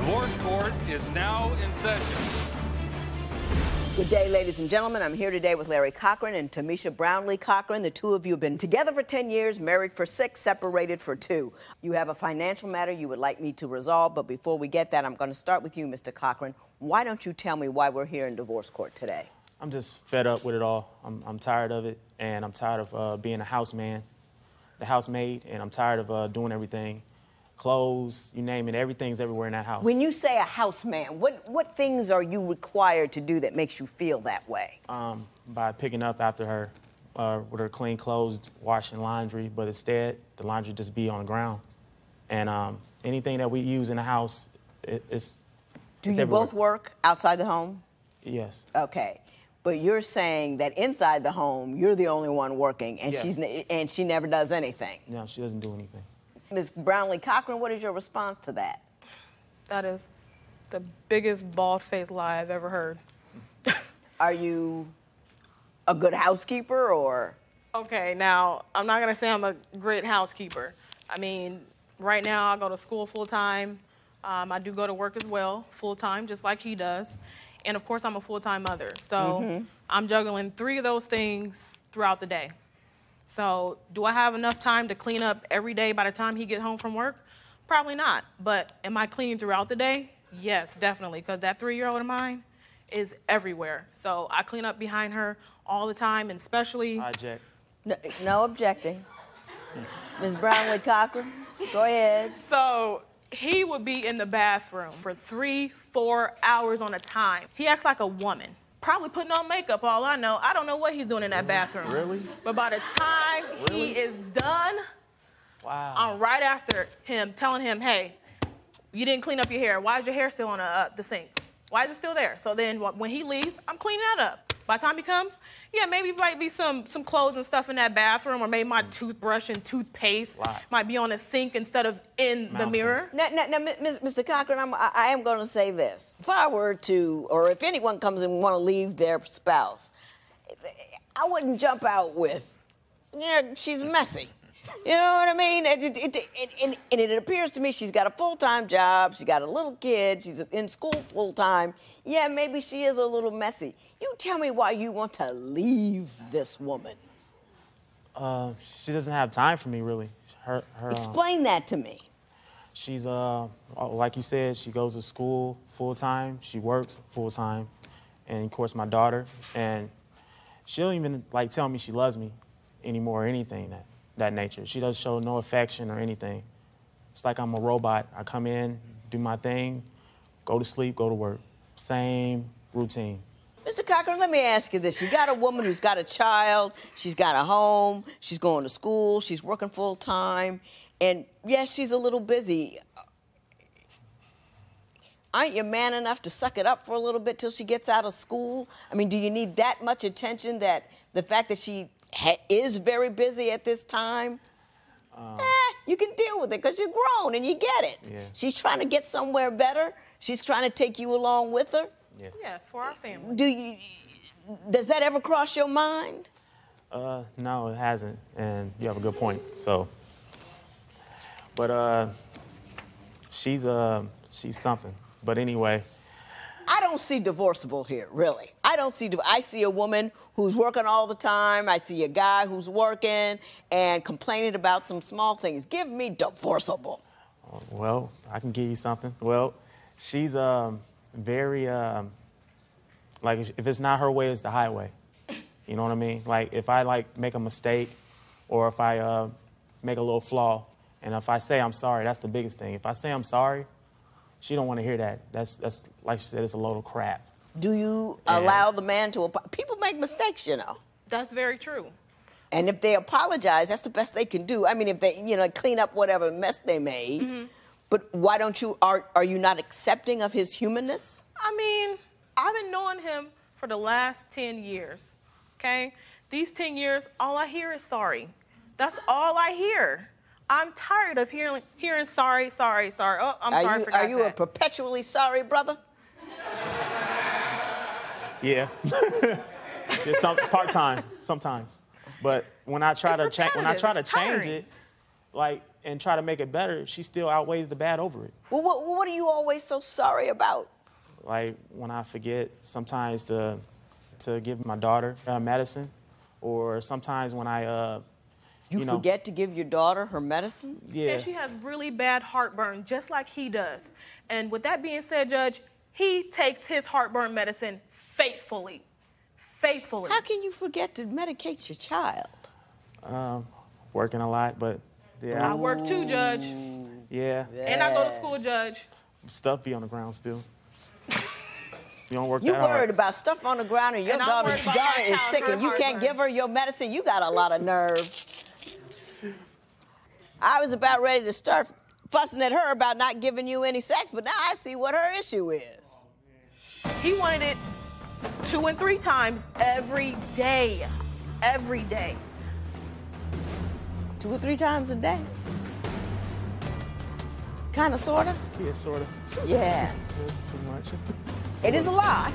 Divorce court is now in session. Good day, ladies and gentlemen. I'm here today with Larry Cochran and Tamisha Brownlee-Cochran. The two of you have been together for 10 years, married for 6, separated for 2. You have a financial matter you would like me to resolve, but before we get that, I'm going to start with you, Mr. Cochran. Why don't you tell me why we're here in divorce court today? I'm just fed up with it all. I'm tired of it, and I'm tired of being a housemaid, and I'm tired of doing everything. Clothes, you name it, everything's everywhere in that house. When you say a houseman, what things are you required to do that makes you feel that way? By picking up after her with her clean clothes, washing laundry, but instead the laundry just be on the ground. And anything that we use in the house, it's Do you everywhere. both work outside the home? Yes. Okay. But you're saying that inside the home, you're the only one working, and Yes. she never does anything. No, she doesn't do anything. Ms. Brownlee-Cochran, what is your response to that? That is the biggest bald-faced lie I've ever heard. Are you a good housekeeper, or? Okay, now, I'm not going to say I'm a great housekeeper. I mean, right now I go to school full-time. I do go to work as well, full-time, just like he does. And, of course, I'm a full-time mother. So I'm juggling 3 of those things throughout the day. So do I have enough time to clean up every day by the time he gets home from work? Probably not. But am I cleaning throughout the day? Yes, definitely, because that 3-year-old of mine is everywhere. So I clean up behind her all the time, and especially... I object. No objecting. Ms. Brownlee-Cochran, go ahead. So he would be in the bathroom for 3-4 hours on a time. He acts like a woman. Probably putting on makeup, all I know. I don't know what he's doing in that bathroom. Really? But by the time he is done, Wow. I'm right after him, telling him, hey, you didn't clean up your hair. Why is your hair still on the sink? Why is it still there? So then when he leaves, I'm cleaning that up. By the time he comes, yeah, maybe might be some clothes and stuff in that bathroom, or maybe my toothbrush and toothpaste might be on the sink instead of in the mirror. Now, Mr. Cochran, I am going to say this. If I were to, or if anyone comes and want to leave their spouse, I wouldn't jump out with, yeah, she's messy. You know what I mean? And it appears to me she's got a full-time job, she's got a little kid, she's in school full-time. Yeah, maybe she is a little messy. You tell me why you want to leave this woman. She doesn't have time for me, really. Explain that to me. She's, like you said, she goes to school full-time, she works full-time, and of course my daughter, and she don't even like tell me she loves me anymore or anything that nature. She doesn't show no affection or anything. It's like I'm a robot. I come in, do my thing, go to sleep, go to work. Same routine. Mr. Cochran, let me ask you this. You got a woman who's got a child, she's got a home, she's going to school, she's working full-time, and yes, she's a little busy. Aren't you man enough to suck it up for a little bit till she gets out of school? I mean, do you need that much attention, that the fact that she is very busy at this time? You can deal with it because you're grown and you get it. Yeah. She's trying to get somewhere better. She's trying to take you along with her. Yeah. Yes, for our family. Does that ever cross your mind? No, it hasn't, and you have a good point. So, but she's something. But anyway. I don't see divorceable here, really. I see a woman who's working all the time. I see a guy who's working and complaining about some small things. Give me divorceable. Well, I can give you something. Well, she's very, like, if it's not her way, it's the highway. You know what I mean? Like, if I, like, make a mistake or if I make a little flaw, and if I say I'm sorry, that's the biggest thing. If I say I'm sorry, she don't want to hear that. That's like she said, it's a load of crap. Do you allow the man to apologize? People make mistakes, you know. That's very true. And if they apologize, that's the best they can do. I mean, if they, clean up whatever mess they made. But why don't you, are you not accepting of his humanness? I mean, I've been knowing him for the last 10 years, okay? These 10 years, all I hear is sorry. That's all I hear. I'm tired of hearing sorry, sorry, sorry. Oh, I'm sorry, I forgot that. Are you a perpetually sorry brother? Yeah. Part-time, sometimes. But when I try to change it, like, and try to make it better, she still outweighs the bad over it. Well, what are you always so sorry about? Like when I forget sometimes to give my daughter medicine, or sometimes when I, You forget to give your daughter her medicine? Yeah. And she has really bad heartburn, just like he does. And with that being said, Judge, he takes his heartburn medicine faithfully. Faithfully. How can you forget to medicate your child? Working a lot, but yeah. I work too, Judge. Yeah. And I go to school, Judge. Stuff be on the ground still. You don't work You that hard. worried about stuff on the ground and your And I'm daughter's worried about daughter my is child, sick her and you can't heartburn. give her your medicine? You got a lot of nerve. I was about ready to start fussing at her about not giving you any sex, but now I see what her issue is. He wanted it 2 and 3 times every day. Every day. 2 or 3 times a day. Kind of, sort of? Yeah, sort of. Yeah. It's too much. It is a lot.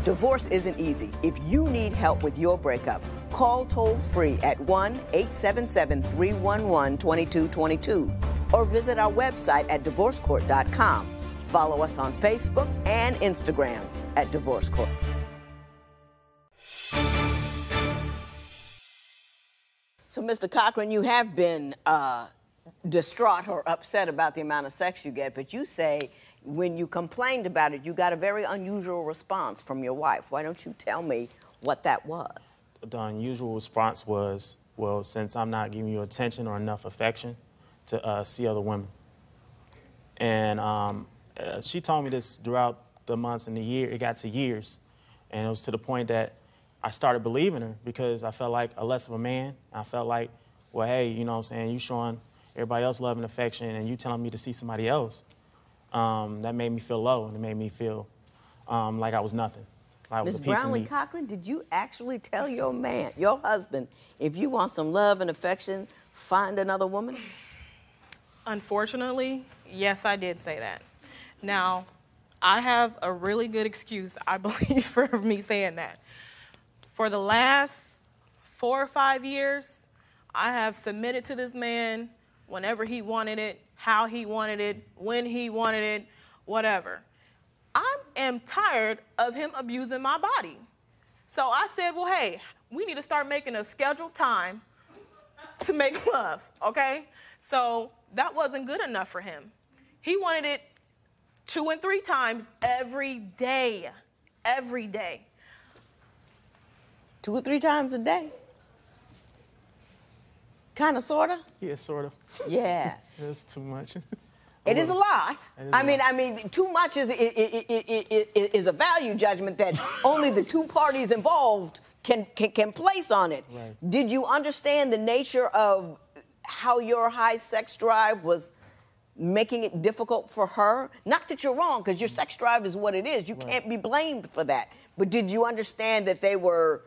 Divorce isn't easy. If you need help with your breakup, call toll-free at 1-877-311-2222 or visit our website at divorcecourt.com. Follow us on Facebook and Instagram at Divorce Court. So, Mr. Cochran, you have been distraught or upset about the amount of sex you get, but you say when you complained about it, you got a very unusual response from your wife. Why don't you tell me what that was? The unusual response was, well, since I'm not giving you attention or enough affection to see other women. And she told me this throughout the months and the year. It got to years. And it was to the point that I started believing her because I felt like a less of a man. I felt like, well, hey, you know what I'm saying, you showing everybody else love and affection and you telling me to see somebody else. That made me feel low and it made me feel like I was nothing. Like I was Ms. a piece of me. Brownlee-Cochran, did you actually tell your man, your husband, if you want some love and affection, find another woman? Unfortunately, yes, I did say that. Now, I have a really good excuse, I believe, for me saying that. For the last 4 or 5 years, I have submitted to this man whenever he wanted it, how he wanted it, when he wanted it, whatever. I am tired of him abusing my body. So I said, well, hey, we need to start making a scheduled time to make love, okay? So that wasn't good enough for him. He wanted it 2 and 3 times every day, every day. 2 or 3 times a day? Kind of, sort of? Yeah, sort of. Yeah. It's too much. It is a lot. It is I a mean, lot. too much is a value judgment that only the 2 parties involved can place on it. Right. Did you understand the nature of how your high sex drive was making it difficult for her? Not that you're wrong, because your sex drive is what it is. You can't be blamed for that. But did you understand that they were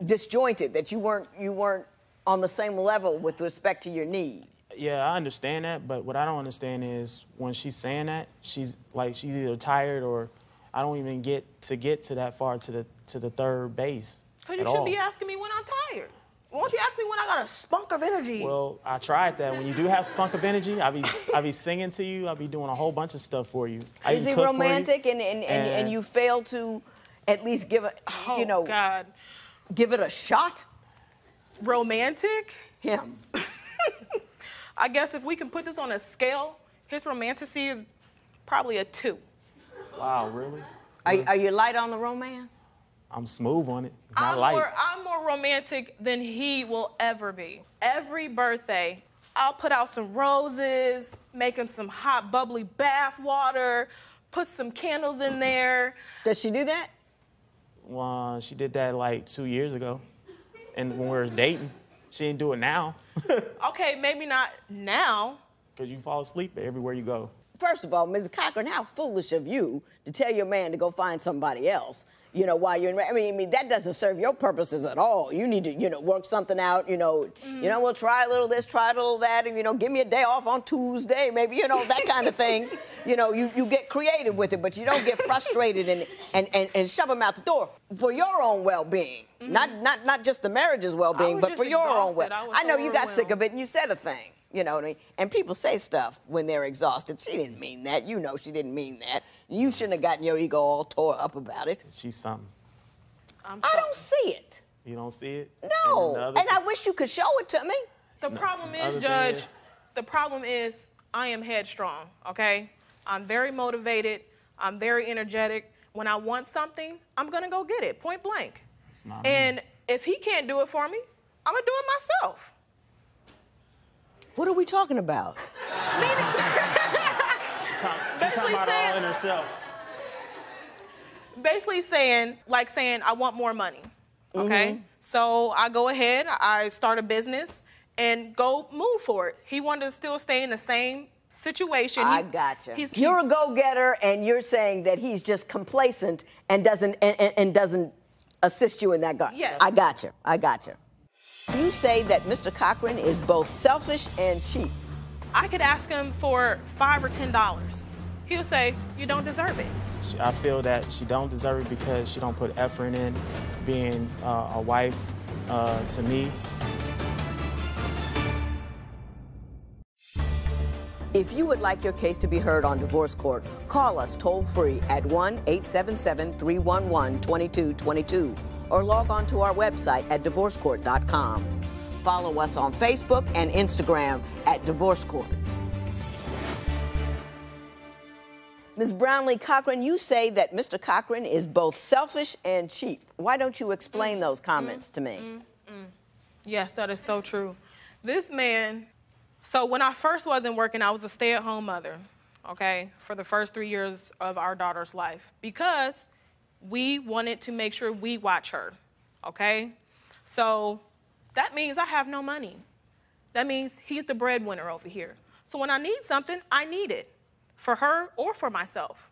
disjointed, that you weren't on the same level with respect to your need? Yeah, I understand that, but what I don't understand is when she's saying that, she's either tired or I don't even get to that far to the third base. Because you should be asking me when I'm tired. Why don't you ask me when I got a spunk of energy? Well, I tried that. When you do have spunk of energy, I be singing to you. I be doing a whole bunch of stuff for you. Is he romantic and you fail to at least give it, God. give it a shot? Romantic? Him. I guess if we can put this on a scale, his romanticy is probably a 2. Wow, really? Are you light on the romance? I'm smooth on it. Not light. I'm more romantic than he will ever be. Every birthday, I'll put out some roses, make him some hot, bubbly bath water, put some candles in there. Does she do that? Well, she did that like 2 years ago. And when we were dating, she didn't do it now. Okay, maybe not now. Because you fall asleep everywhere you go. First of all, Ms. Cochran, how foolish of you to tell your man to go find somebody else, while you're in, I mean, that doesn't serve your purposes at all. You need to, work something out, we'll try a little this, try a little that, and, give me a day off on Tuesday, maybe, that kind of thing. You know, you get creative with it, but you don't get frustrated and shove them out the door for your own well-being. Not just the marriage's well-being, but for your own well-being. I know you got sick of it and you said a thing. You know what I mean? And people say stuff when they're exhausted. She didn't mean that. You know she didn't mean that. You shouldn't have gotten your ego all tore up about it. She's something. I don't see it. You don't see it? No. And I wish you could show it to me. The problem is, Judge, the problem is I am headstrong, okay? I'm very motivated. I'm very energetic. When I want something, I'm going to go get it, point blank. And if he can't do it for me, I'm going to do it myself. What are we talking about? She's talking about all in herself. Basically saying, I want more money, okay? So I go ahead, I start a business, and go move for it. He wanted to still stay in the same situation. I gotcha. You're a go-getter, and you're saying that he's just complacent and doesn't assist you in that. Yes. I gotcha. You say that Mr. Cochran is both selfish and cheap. I could ask him for $5 or $10. He'll say, you don't deserve it. I feel that she don't deserve it because she don't put effort in being a wife to me. If you would like your case to be heard on divorce court, call us toll-free at 1-877-311-2222 or log on to our website at divorcecourt.com. Follow us on Facebook and Instagram at Divorce Court. Ms. Brownlee-Cochran, you say that Mr. Cochran is both selfish and cheap. Why don't you explain those comments to me? Yes, that is so true. This man, so when I first wasn't working, I was a stay-at-home mother, okay, for the first 3 years of our daughter's life because we wanted to make sure we watch her, okay? So that means I have no money. That means he's the breadwinner over here. So when I need something, I need it. For her or for myself.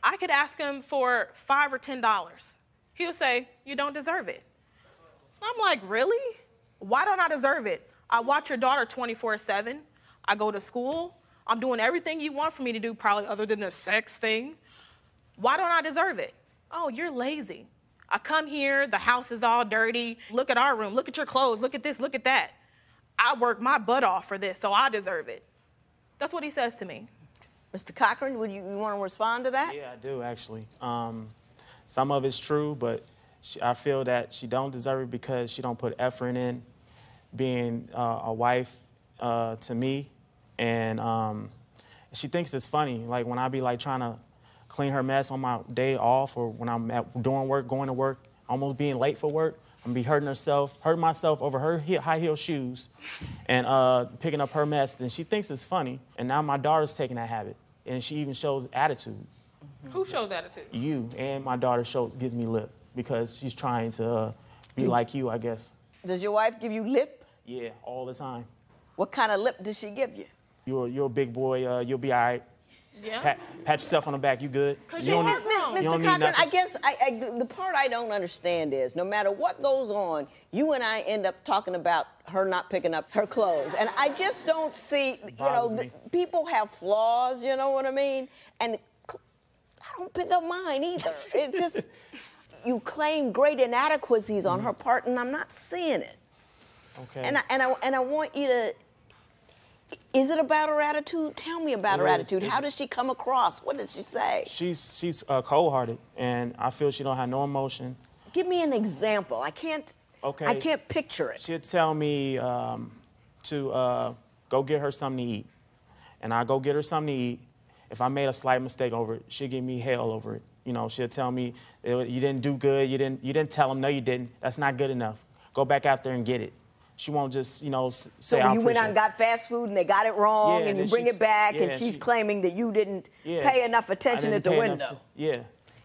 I could ask him for $5 or $10. He'll say, you don't deserve it. I'm like, really? Why don't I deserve it? I watch your daughter 24/7. I go to school. I'm doing everything you want for me to do, probably other than the sex thing. Why don't I deserve it? Oh, you're lazy. I come here, the house is all dirty. Look at our room, look at your clothes, look at this, look at that. I work my butt off for this, so I deserve it. That's what he says to me. Mr. Cochran, would you want to respond to that? Yeah, I do, actually. Some of it's true, but I feel that she don't deserve it because she don't put effort in being a wife to me. And she thinks it's funny. Like, when I be, like, trying to clean her mess on my day off or when I'm doing work, going to work, almost being late for work, I'm going to be hurting myself over her high-heel shoes and picking up her mess. And she thinks it's funny. And now my daughter's taking that habit. And she even shows attitude. Who shows attitude? You. And my daughter gives me lip because she's trying to be like you, I guess. Does your wife give you lip? Yeah, all the time. What kind of lip does she give you? You're a big boy. You'll be all right. Yeah. Pat yourself on the back. You good? Mr. Cochran, I guess the part I don't understand is no matter what goes on, you and I end up talking about her not picking up her clothes. And I just don't see, people have flaws, you know what I mean? And I don't pick up mine either. It just, you claim great inadequacies on her part, and I'm not seeing it. Okay. And I want you to, is it about her attitude? Tell me about her attitude. How does she come across? What did she say? She's cold-hearted, and I feel she don't have no emotion. Give me an example. I can't picture it. She'll tell me to go get her something to eat, and I go get her something to eat. If I made a slight mistake over it, she'll give me hell over it. You know, she'll tell me, you didn't do good. You didn't tell him. No, you didn't. That's not good enough. Go back out there and get it. She won't just, say, so you went out and got fast food and they got it wrong, and you bring it back, and she's claiming that you didn't pay enough attention at the window.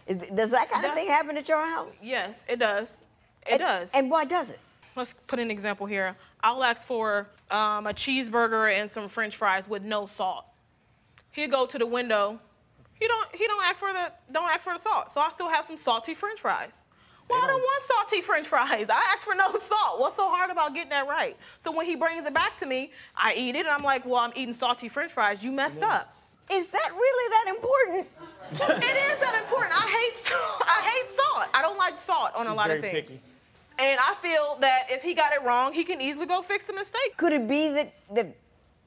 Does that kind of thing happen at your house? Yes, it does. It does. And why does it? Let's put an example here. I'll ask for a cheeseburger and some French fries with no salt. He'll go to the window. He don't ask for the salt. So I still have some salty French fries. Well, I don't want salty French fries. I asked for no salt. What's so hard about getting that right? So when he brings it back to me, I eat it, and I'm like, well, I'm eating salty French fries. You messed up. Is that really that important? It is that important. I hate salt. I don't like salt on a lot of things. Picky. And I feel that if he got it wrong, he can easily go fix the mistake. Could it be that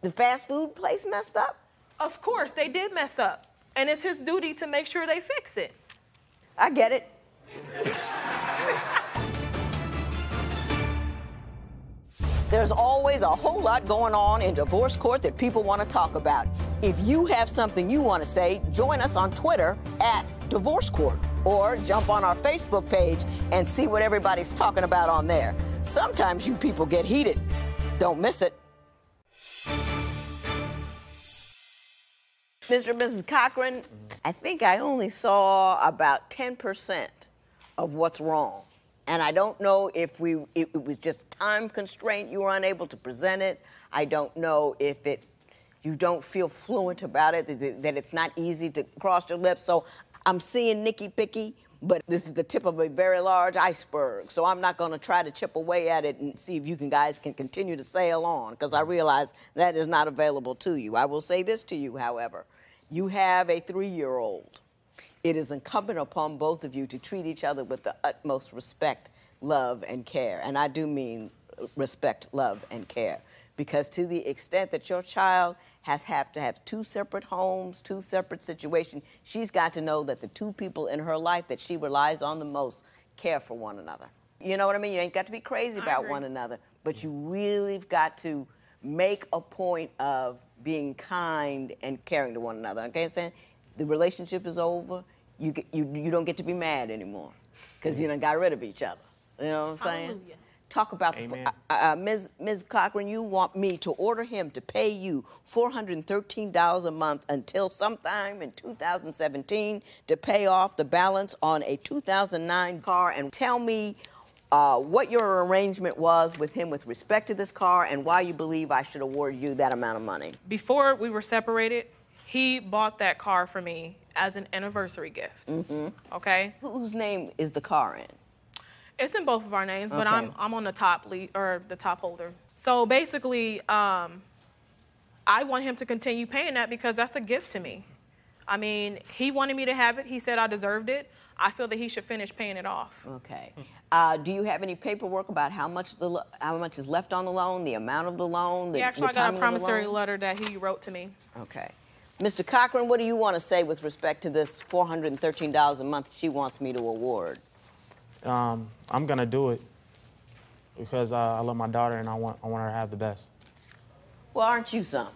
the fast food place messed up? Of course, they did mess up. And it's his duty to make sure they fix it. I get it. There's always a whole lot going on in divorce court that people want to talk about. If you have something you want to say, join us on Twitter @DivorceCourt, or jump on our Facebook page and see what everybody's talking about on there. Sometimes you people get heated. Don't miss it. Mr. and Mrs. Cochran, I think I only saw about 10% of what's wrong. And I don't know if it was just time constraint, you were unable to present it. I don't know if you don't feel fluent about it, that it's not easy to cross your lips. So I'm seeing Nicky Picky, but this is the tip of a very large iceberg. So I'm not going to try to chip away at it and see if you guys can continue to sail on, because I realize that is not available to you. I will say this to you, however. You have a 3-year-old. It is incumbent upon both of you to treat each other with the utmost respect, love, and care. And I do mean respect, love, and care. Because to the extent that your child have to have 2 separate homes, 2 separate situations, she's got to know that the 2 people in her life that she relies on the most care for one another. You know what I mean? You ain't got to be crazy about one another, but you really have got to make a point of being kind and caring to one another. Okay, I'm saying? The relationship is over. You don't get to be mad anymore because you done got rid of each other. You know what I'm saying? Hallelujah. Talk about Ms. Cochran. You want me to order him to pay you $413 a month until sometime in 2017 to pay off the balance on a 2009 car, and tell me what your arrangement was with him with respect to this car and why you believe I should award you that amount of money. Before we were separated, he bought that car for me as an anniversary gift. Mm-hmm. Okay? Whose name is the car in? It's in both of our names, but Okay. I'm on the top the top holder. So basically, I want him to continue paying that because that's a gift to me. I mean, he wanted me to have it. He said I deserved it. I feel that he should finish paying it off. Okay. Do you have any paperwork about how much is left on the loan, the amount of the loan, Yeah, actually, I got a promissory letter that he wrote to me. Okay. Mr. Cochran, what do you want to say with respect to this $413 a month she wants me to award? I'm gonna do it because I love my daughter and I want her to have the best. Well, aren't you something?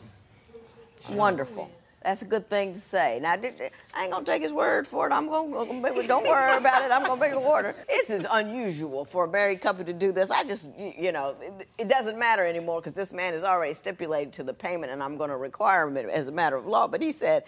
Wonderful. That's a good thing to say. Now, I ain't gonna take his word for it. Don't worry about it. I'm gonna make an order. This is unusual for a married couple to do this. It doesn't matter anymore because this man has already stipulated to the payment, and I'm gonna require him as a matter of law. But he said,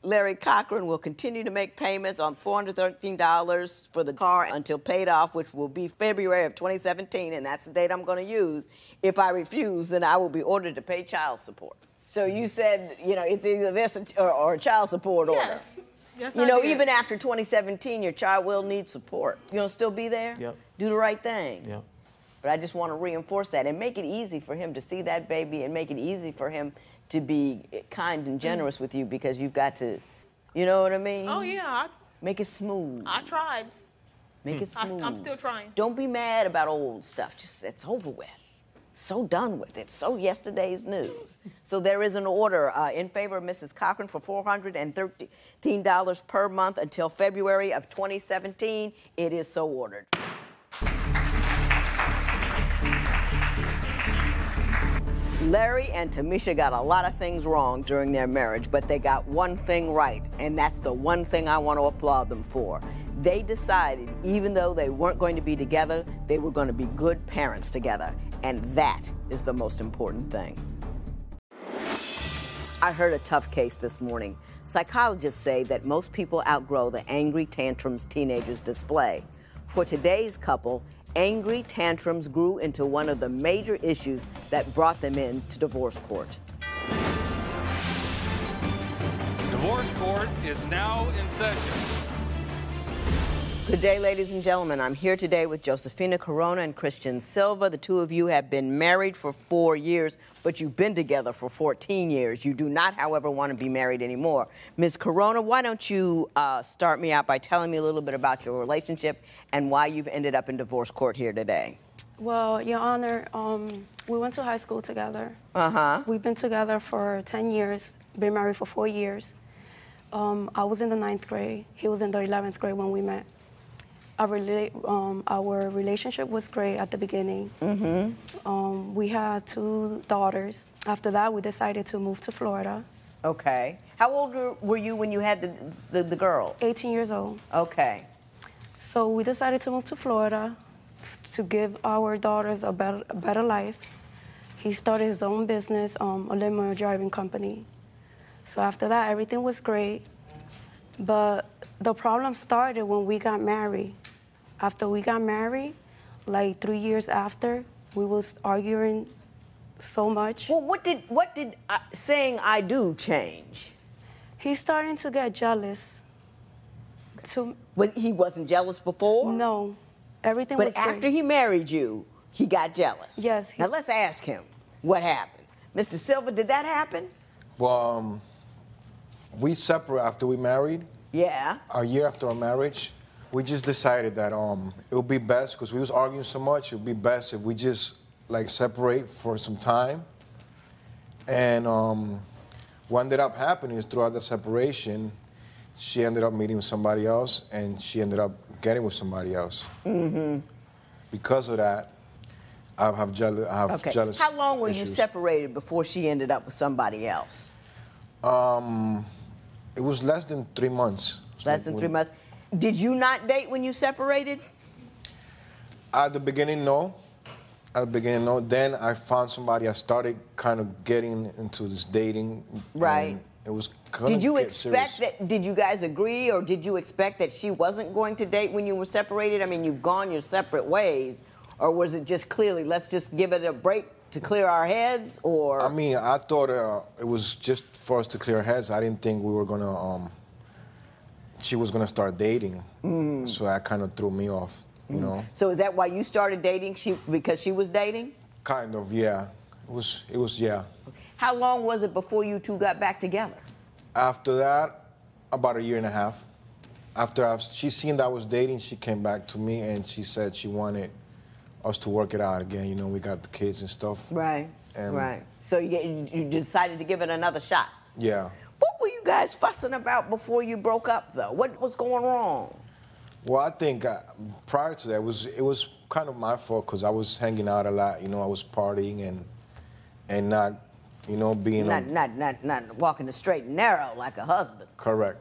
Larry Cochran will continue to make payments on $413 for the car until paid off, which will be February of 2017, and that's the date I'm going to use. If I refuse, then I will be ordered to pay child support. So you said, it's either this or a child support order. Yes. Yes, Even after 2017, your child will need support. You gonna still be there? Yep. Do the right thing. Yep. But I just want to reinforce that and make it easy for him to see that baby and make it easy for him to be kind and generous with you because you've got to, you know what I mean? Oh, yeah. Make it smooth. I tried. Make it smooth. I'm still trying. Don't be mad about old stuff. Just, it's over with. So done with it. So yesterday's news. So there is an order in favor of Mrs. Cochran for $413 per month until February of 2017. It is so ordered. Larry and Tamisha got a lot of things wrong during their marriage, but they got one thing right, and that's the one thing I want to applaud them for. They decided, even though they weren't going to be together, they were going to be good parents together, and that is the most important thing. I heard a tough case this morning. Psychologists say that most people outgrow the angry tantrums teenagers display. For today's couple, angry tantrums grew into one of the major issues that brought them into divorce court. Divorce court is now in session. Good day, ladies and gentlemen. I'm here today with Josefina Corona and Christian Silva. The two of you have been married for 4 years, but you've been together for 14 years. You do not, however, want to be married anymore. Ms. Corona, why don't you start me out by telling me a little bit about your relationship and why you've ended up in divorce court here today? Well, Your Honor, we went to high school together. Uh-huh. We've been together for 10 years, been married for 4 years. I was in the 9th grade. He was in the 11th grade when we met. Our relationship was great at the beginning. Mm-hmm. We had 2 daughters. After that, we decided to move to Florida. Okay. How old were you when you had the girl? 18 years old. Okay. So we decided to move to Florida to give our daughters a better life. He started his own business, a limo driving company. So after that, everything was great. But the problem started when we got married. After we got married, like 3 years after, we was arguing so much. Well, what did saying I do change? He's starting to get jealous. He wasn't jealous before? No, everything was But after great. he married you, he got jealous? Yes. Now let's ask him what happened. Mr. Silva, did that happen? Well, we separated after we married. Yeah. A year after our marriage, we just decided that it would be best, because we was arguing so much, it would be best if we just like separate for some time. And what ended up happening is throughout the separation, she ended up meeting with somebody else, and she ended up getting with somebody else. Mm-hmm. Because of that, I have jealous. How long were you issues. separated before she ended up with somebody else? It was less than 3 months. Less than 3 months. Did you not date when you separated? At the beginning, no. At the beginning, no. Then I found somebody. I started kind of getting into this dating. Right. And it was kind Did of you get expect serious. that? Did you guys agree, or did you expect that she wasn't going to date when you were separated? I mean, you've gone your separate ways, or was it just clearly, let's just give it a break to clear our heads, or? I mean, I thought it was just for us to clear our heads. I didn't think we were gonna. She was gonna start dating, so that kind of threw me off. You know. So is that why you started dating? Because she was dating? Kind of, yeah. It was, yeah. How long was it before you two got back together? After that, about a year and a half. After she seen that I was dating, she came back to me and she said she wanted us to work it out again. You know, we got the kids and stuff. Right. Right. So you decided to give it another shot. Yeah. What were you guys fussing about before you broke up, though? What was going wrong? Well, I think prior to that, it was kind of my fault because I was hanging out a lot. You know, I was partying and not, you know, being not walking the straight and narrow like a husband. Correct.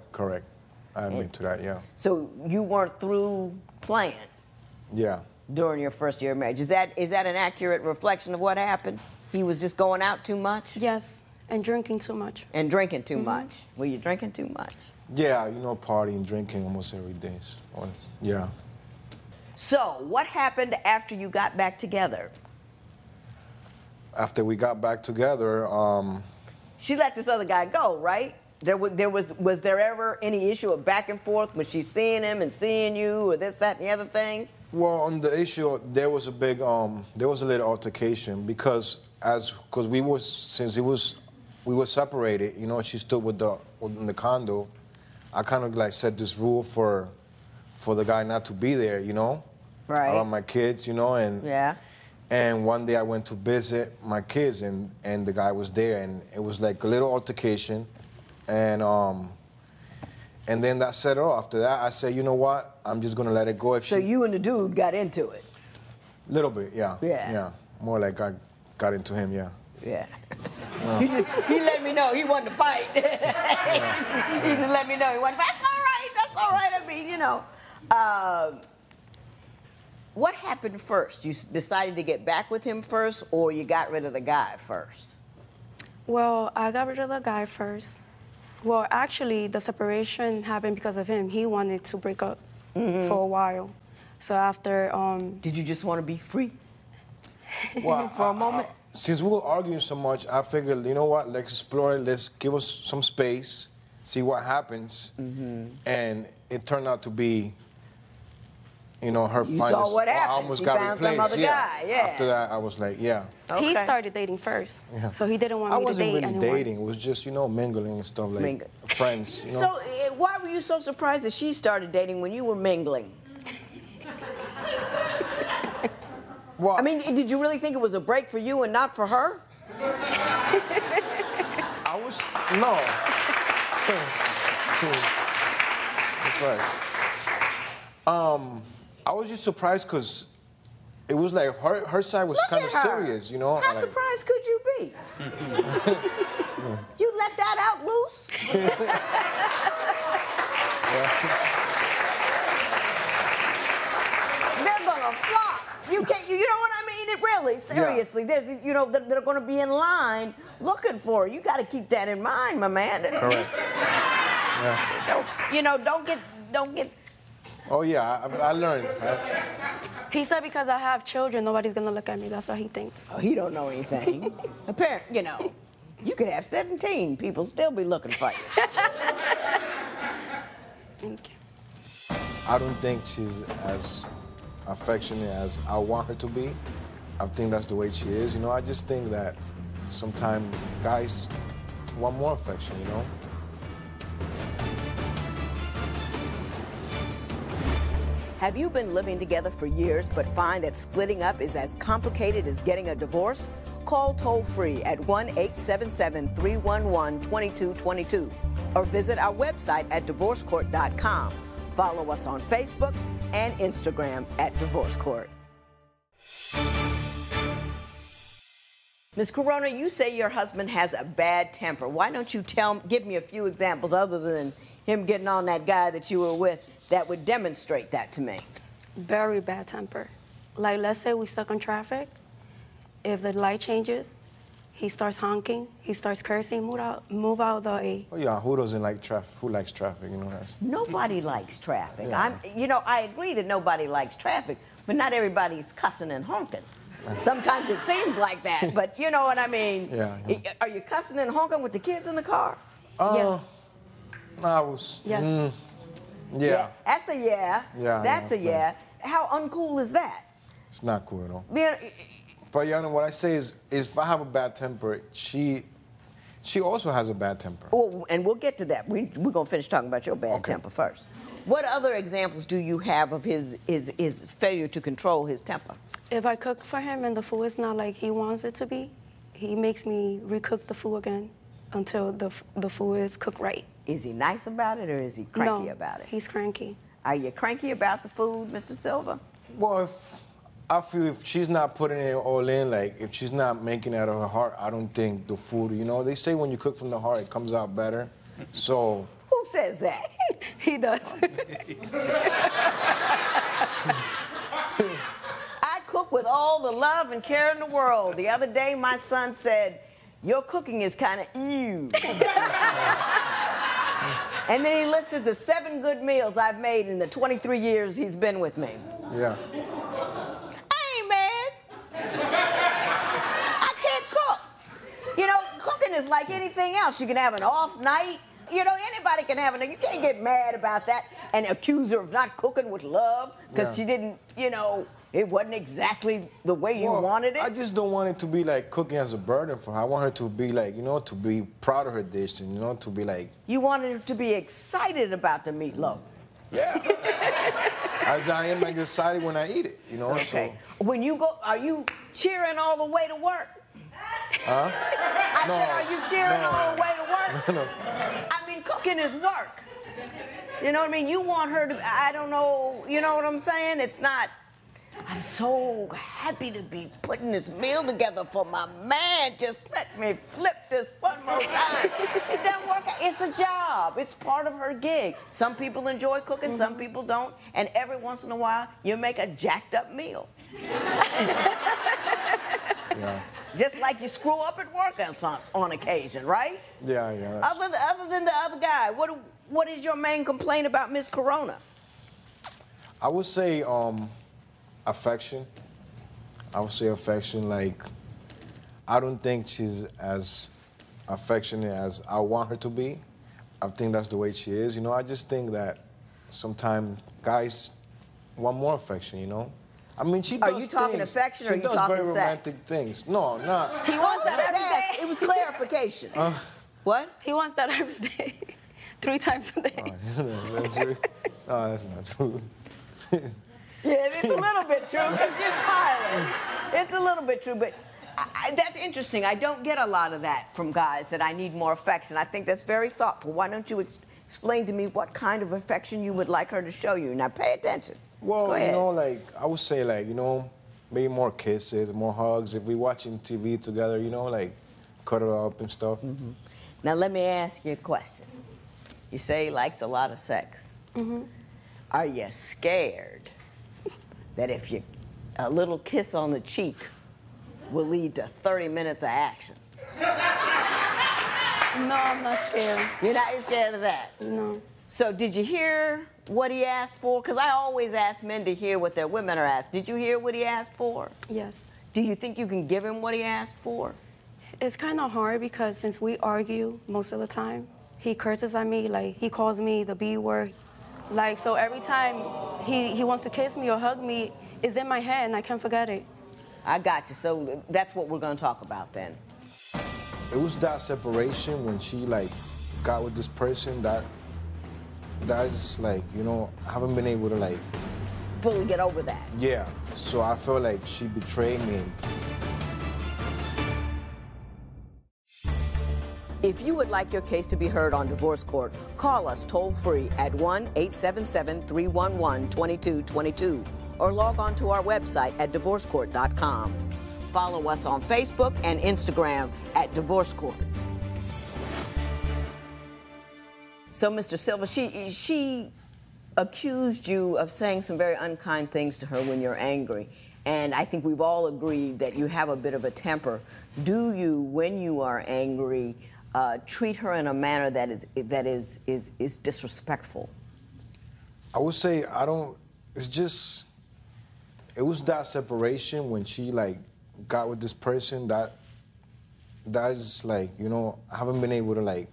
I admit to that. Yeah. So you weren't through playing. Yeah. During your first year of marriage, is that an accurate reflection of what happened? He was just going out too much. Yes, and drinking too much. And drinking too much. Were you drinking too much? Yeah, you know, partying, drinking almost every day. Yeah. So, what happened after you got back together? After we got back together, She let this other guy go, right? Was there ever any issue of back and forth? Was she seeing him and seeing you, or this, that, and the other thing? well, on the issue, there was a big, there was a little altercation because we were separated. You know, she stood in the condo. I kind of like set this rule for the guy not to be there. You know, Right. Around my kids. You know, and Yeah. And one day I went to visit my kids, and the guy was there, and it was like a little altercation, and then that set it off. After that, I said, you know what? I'm just gonna let it go. So you and the dude got into it. Little bit, yeah. Yeah. Yeah. More like I got into him, yeah. Yeah. He let me know he wanted to fight. He just let me know he wanted to fight. That's all right. I mean, you know. What happened first? You decided to get back with him first, or you got rid of the guy first? Well, I got rid of the guy first. Well, actually, the separation happened because of him. He wanted to break up for a while. So after... Did you just want to be free Well, for a moment? Since we were arguing so much, I figured, you know what? Let's explore it. Let's give us some space, see what happens. And it turned out to be you know, her You finest. saw what I happened. almost She got found some replaced. other Yeah. guy, yeah. After that, I was like, yeah. Okay. He started dating first, so he didn't want I me to wasn't date really anyone. dating. It was just, you know, mingling and stuff like friends. You know? So why were you so surprised that she started dating when you were mingling? well, I mean, did you really think it was a break for you and not for her? I was no. That's right. I was just surprised because it was like her side was Look kind of at her. serious, you know. How like, surprised could you be? You let that out loose? They're gonna flop. You can't. You know what I mean? It really, seriously. Yeah. There's, you know, they're gonna be in line looking for her. You got to keep that in mind, my man. Correct. Yeah. Don't get. Oh yeah, I learned. He said because I have children, nobody's gonna look at me. That's what he thinks. Oh, he don't know anything. Apparently, you could have 17 people still be looking for you. Thank you. I don't think she's as affectionate as I want her to be. I think that's the way she is. You know, I just think that sometimes guys want more affection, you know? Have you been living together for years but find that splitting up is as complicated as getting a divorce? Call toll-free at 1-877-311-2222 or visit our website at divorcecourt.com. Follow us on Facebook and Instagram at Divorce Court. Ms. Corona, you say your husband has a bad temper. Why don't you give me a few examples other than him getting on that guy that you were with that would demonstrate that to me? Very bad temper. Like, let's say we stuck in traffic. If the light changes, he starts honking, he starts cursing, move out the way. Oh yeah, who doesn't like traffic? Who likes traffic? You know, that's. Nobody likes traffic. Yeah. I agree that nobody likes traffic, but not everybody's cussing and honking. Sometimes it seems like that, but you know what I mean. Yeah. Are you cussing and honking with the kids in the car? Yes. I was. Yes. Yeah. That's a yeah. Yeah, That's a yeah. How uncool is that? It's not cool at all. Being, But Yana, what I say is if I have a bad temper, she also has a bad temper. oh, and we'll get to that. We're going to finish talking about your bad temper first. What other examples do you have of his failure to control his temper? If I cook for him and the food is not like he wants it to be, he makes me recook the food again until the food is cooked right. Is he nice about it or is he cranky about it? He's cranky. Are you cranky about the food, Mr. Silva? Well, I feel if she's not putting it all in, like if she's not making it out of her heart, I don't think the food, you know, they say when you cook from the heart, it comes out better. So. Who says that? He does. I cook with all the love and care in the world. The other day, my son said, your cooking is kind of ew. And then he listed the 7 good meals I've made in the 23 years he's been with me. Yeah. I ain't mad. I can't cook. You know, cooking is like anything else. You can have an off night. You know, anybody can have it. You can't get mad about that and accuse her of not cooking with love because she didn't, you know, it wasn't exactly the way you wanted it. I just don't want it to be like cooking as a burden for her. I want her to be like, you know, to be proud of her dish and, you know, to be like. You wanted her to be excited about the meatloaf. Yeah. As I am like excited when I eat it, you know. Okay. So. When you go, are you cheering all the way to work? Huh? I said, are you cheering all the way to work? No. I mean, cooking is work. You know what I mean? You want her to, I don't know, you know what I'm saying? It's not, I'm so happy to be putting this meal together for my man. Just let me flip this one more time. It doesn't work. It's a job. It's part of her gig. Some people enjoy cooking, some people don't. And every once in a while, you make a jacked up meal. Yeah. Just like you screw up at work on occasion, right? Yeah, yeah. Other than the other guy, what is your main complaint about Miss Corona? I would say affection. I would say affection. Like, I don't think she's as affectionate as I want her to be. I think that's the way she is. You know, I just think that sometimes guys want more affection, you know? I mean, she does Are you talking things. affection or are you talking She does very sex? romantic things. No, not. He wants that Just every ask. day. It was clarification. What? He wants that every day. 3 times a day. No, that's not true. Yeah, it's a little bit true because you're smiling. It's a little bit true, but that's interesting. I don't get a lot of that from guys, that I need more affection. I think that's very thoughtful. Why don't you explain to me what kind of affection you would like her to show you? Now, pay attention. Go Well, ahead. you know, like, I would say, like, you know, maybe more kisses, more hugs. If we're watching TV together, you know, like, cuddle up and stuff. Mm-hmm. Now, let me ask you a question. You say he likes a lot of sex. Mm-hmm. Are you scared that if you a little kiss on the cheek will lead to 30 minutes of action? No, I'm not scared. You're not scared of that? No. So did you hear what he asked for? Because I always ask men to hear what their women are asked. Did you hear what he asked for? Yes. Do you think you can give him what he asked for? It's kind of hard because since we argue most of the time, he curses at me, like he calls me the B word. Like, so every time he wants to kiss me or hug me, it's in my head and I can't forget it. I got you. So that's what we're going to talk about then. It was that separation when she, like, got with this person that's like, you know, I haven't been able to, like, Fully get over that. yeah. So I feel like she betrayed me. If you would like your case to be heard on divorce court, call us toll-free at 1-877-311-2222 or log on to our website at divorcecourt.com. Follow us on Facebook and Instagram at Divorce Court. So, Mr. Silva, she accused you of saying some very unkind things to her when you're angry. And I think we've all agreed that you have a bit of a temper. Do you, when you are angry, treat her in a manner that is disrespectful? I would say I don't, it's just, it was that separation when she, like, got with this person that is, like, you know, I haven't been able to, like,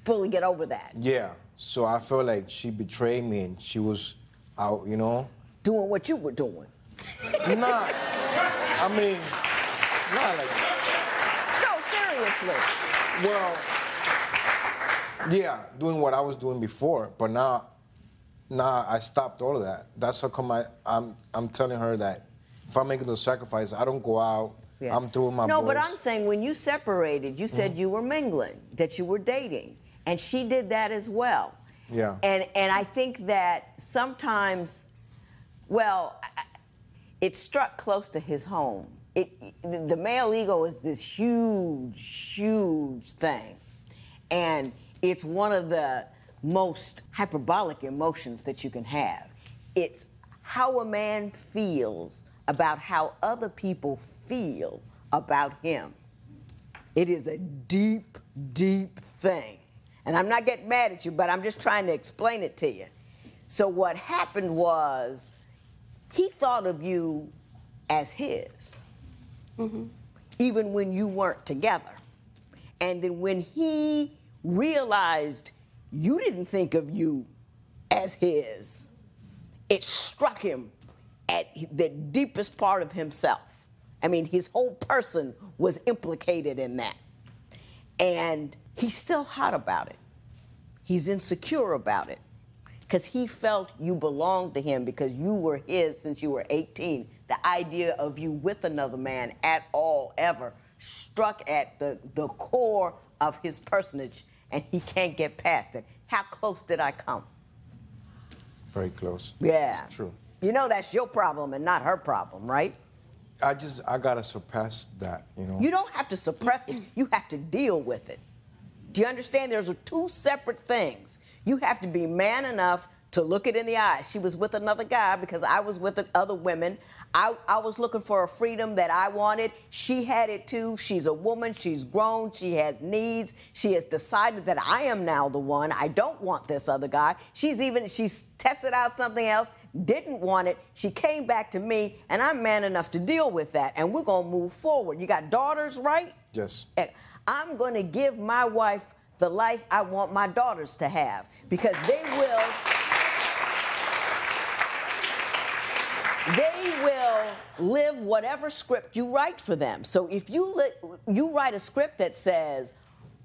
Fully get over that. yeah. So I feel like she betrayed me and she was out, you know? Doing what you were doing. Nah, I mean, not like, No, seriously. well, yeah, doing what I was doing before, but now I stopped all of that. That's how come I'm telling her that if I'm making those sacrifices, I don't go out. Yeah. I'm through with my No, boys. but I'm saying when you separated, you said you were mingling, that you were dating, and she did that as well. Yeah. And I think that sometimes, well, it struck close to his home. The male ego is this huge, huge thing, and it's one of the most hyperbolic emotions that you can have. It's how a man feels about how other people feel about him. It is a deep, deep thing. And I'm not getting mad at you, but I'm just trying to explain it to you. So what happened was he thought of you as his, even when you weren't together. And then when he realized you didn't think of you as his, it struck him at the deepest part of himself. I mean, his whole person was implicated in that. And he's still hot about it. He's insecure about it because he felt you belonged to him because you were his since you were 18. The idea of you with another man at all, ever, struck at the core of his personage, and he can't get past it. How close did I come? Very close. Yeah. It's true. You know that's your problem and not her problem, right? I gotta surpass that, you know? You don't have to suppress it. You have to deal with it. Do you understand? There's two separate things. You have to be man enough to look it in the eye. She was with another guy because I was with other women. I was looking for a freedom that I wanted. She had it too. She's a woman. She's grown. She has needs. She has decided that I am now the one. I don't want this other guy. She's tested out something else, didn't want it. She came back to me, and I'm man enough to deal with that, and we're going to move forward. You got daughters, right? Yes. I'm going to give my wife the life I want my daughters to have because they will they will live whatever script you write for them. So if you write a script that says,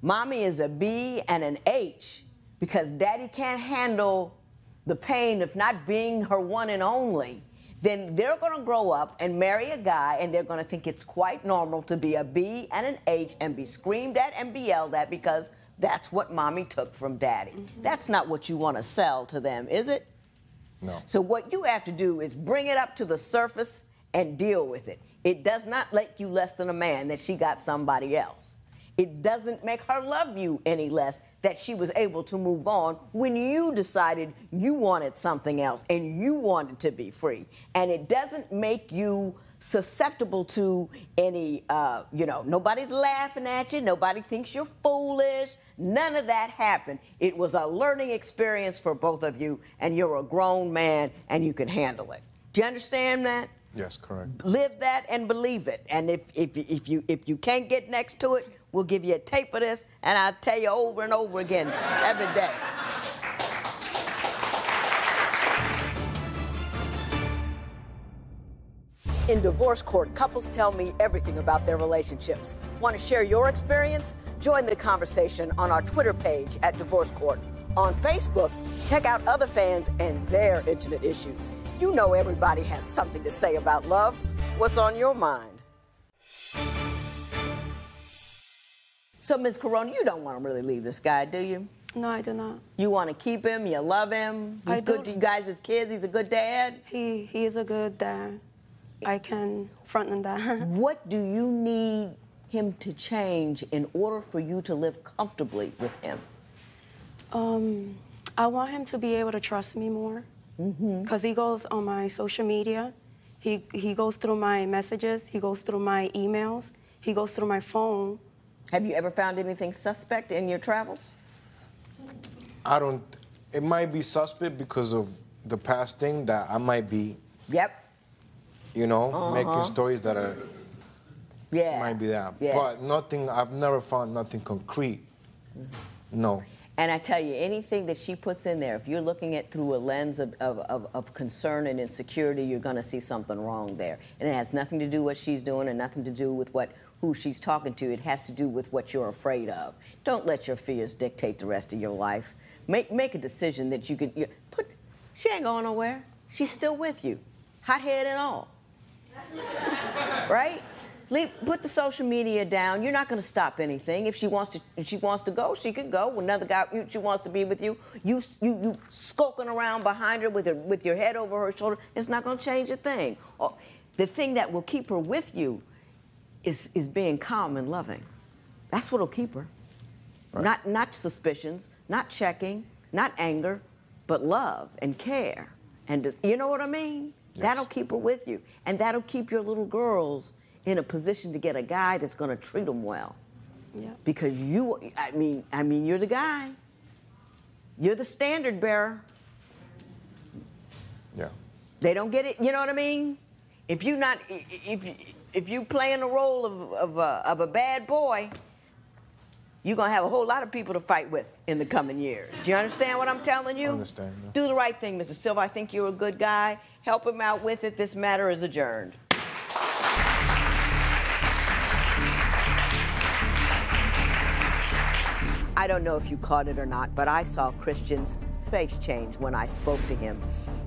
Mommy is a B and an H because Daddy can't handle the pain of not being her one and only, then they're going to grow up and marry a guy, and they're going to think it's quite normal to be a B and an H and be screamed at and be yelled at because that's what Mommy took from Daddy. Mm-hmm. That's not what you want to sell to them, is it? No. So what you have to do is bring it up to the surface and deal with it. It does not make you less than a man that she got somebody else. It doesn't make her love you any less that she was able to move on when you decided you wanted something else and you wanted to be free. And it doesn't make you susceptible to any, nobody's laughing at you, nobody thinks you're foolish, none of that happened. It was a learning experience for both of you, and you're a grown man and you can handle it. Do you understand that? Yes, correct. Live that and believe it. And if you can't get next to it, we'll give you a tape of this, and I'll tell you over and over again every day. In divorce court, couples tell me everything about their relationships. Want to share your experience? Join the conversation on our Twitter page at Divorce Court. On Facebook, check out other fans and their intimate issues. You know everybody has something to say about love. What's on your mind? So, Ms. Corona, you don't want to really leave this guy, do you? No, I do not. You want to keep him? You love him? He's good to you guys as kids? He's a good dad? He is a good dad. I can front on that. What do you need him to change in order for you to live comfortably with him? I want him to be able to trust me more. Because he goes on my social media. He goes through my messages. He goes through my emails. He goes through my phone. Have you ever found anything suspect in your travels? It might be suspect because of the past thing that I might be, making stories that are, might be that. Yeah. But nothing, I've never found nothing concrete. No. And I tell you, anything that she puts in there, if you're looking at through a lens of concern and insecurity, you're going to see something wrong there. And it has nothing to do with what she's doing and nothing to do with who she's talking to. It has to do with what you're afraid of. Don't let your fears dictate the rest of your life. Make a decision that you can she ain't going nowhere. She's still with you, hothead and all. Right? Put the social media down. You're not going to stop anything. If she wants to go, she could go. Another guy, she wants to be with you. You skulking around behind her with your head over her shoulder. It's not going to change a thing. The thing that will keep her with you is being calm and loving. That's what'll keep her. Right. Not suspicions, not checking, not anger, but love and care. And you know what I mean? Yes. That'll keep her with you, and that'll keep your little girls in a position to get a guy that's going to treat them well. Yeah. Because you're the guy. You're the standard bearer. Yeah. They don't get it. You know what I mean? If you playing the role of a bad boy, you're going to have a whole lot of people to fight with in the coming years. Do you understand what I'm telling you? I understand. Yeah. Do the right thing, Mr. Silva. I think you're a good guy. Help him out with it. This matter is adjourned. I don't know if you caught it or not, but I saw Christian's face change when I spoke to him.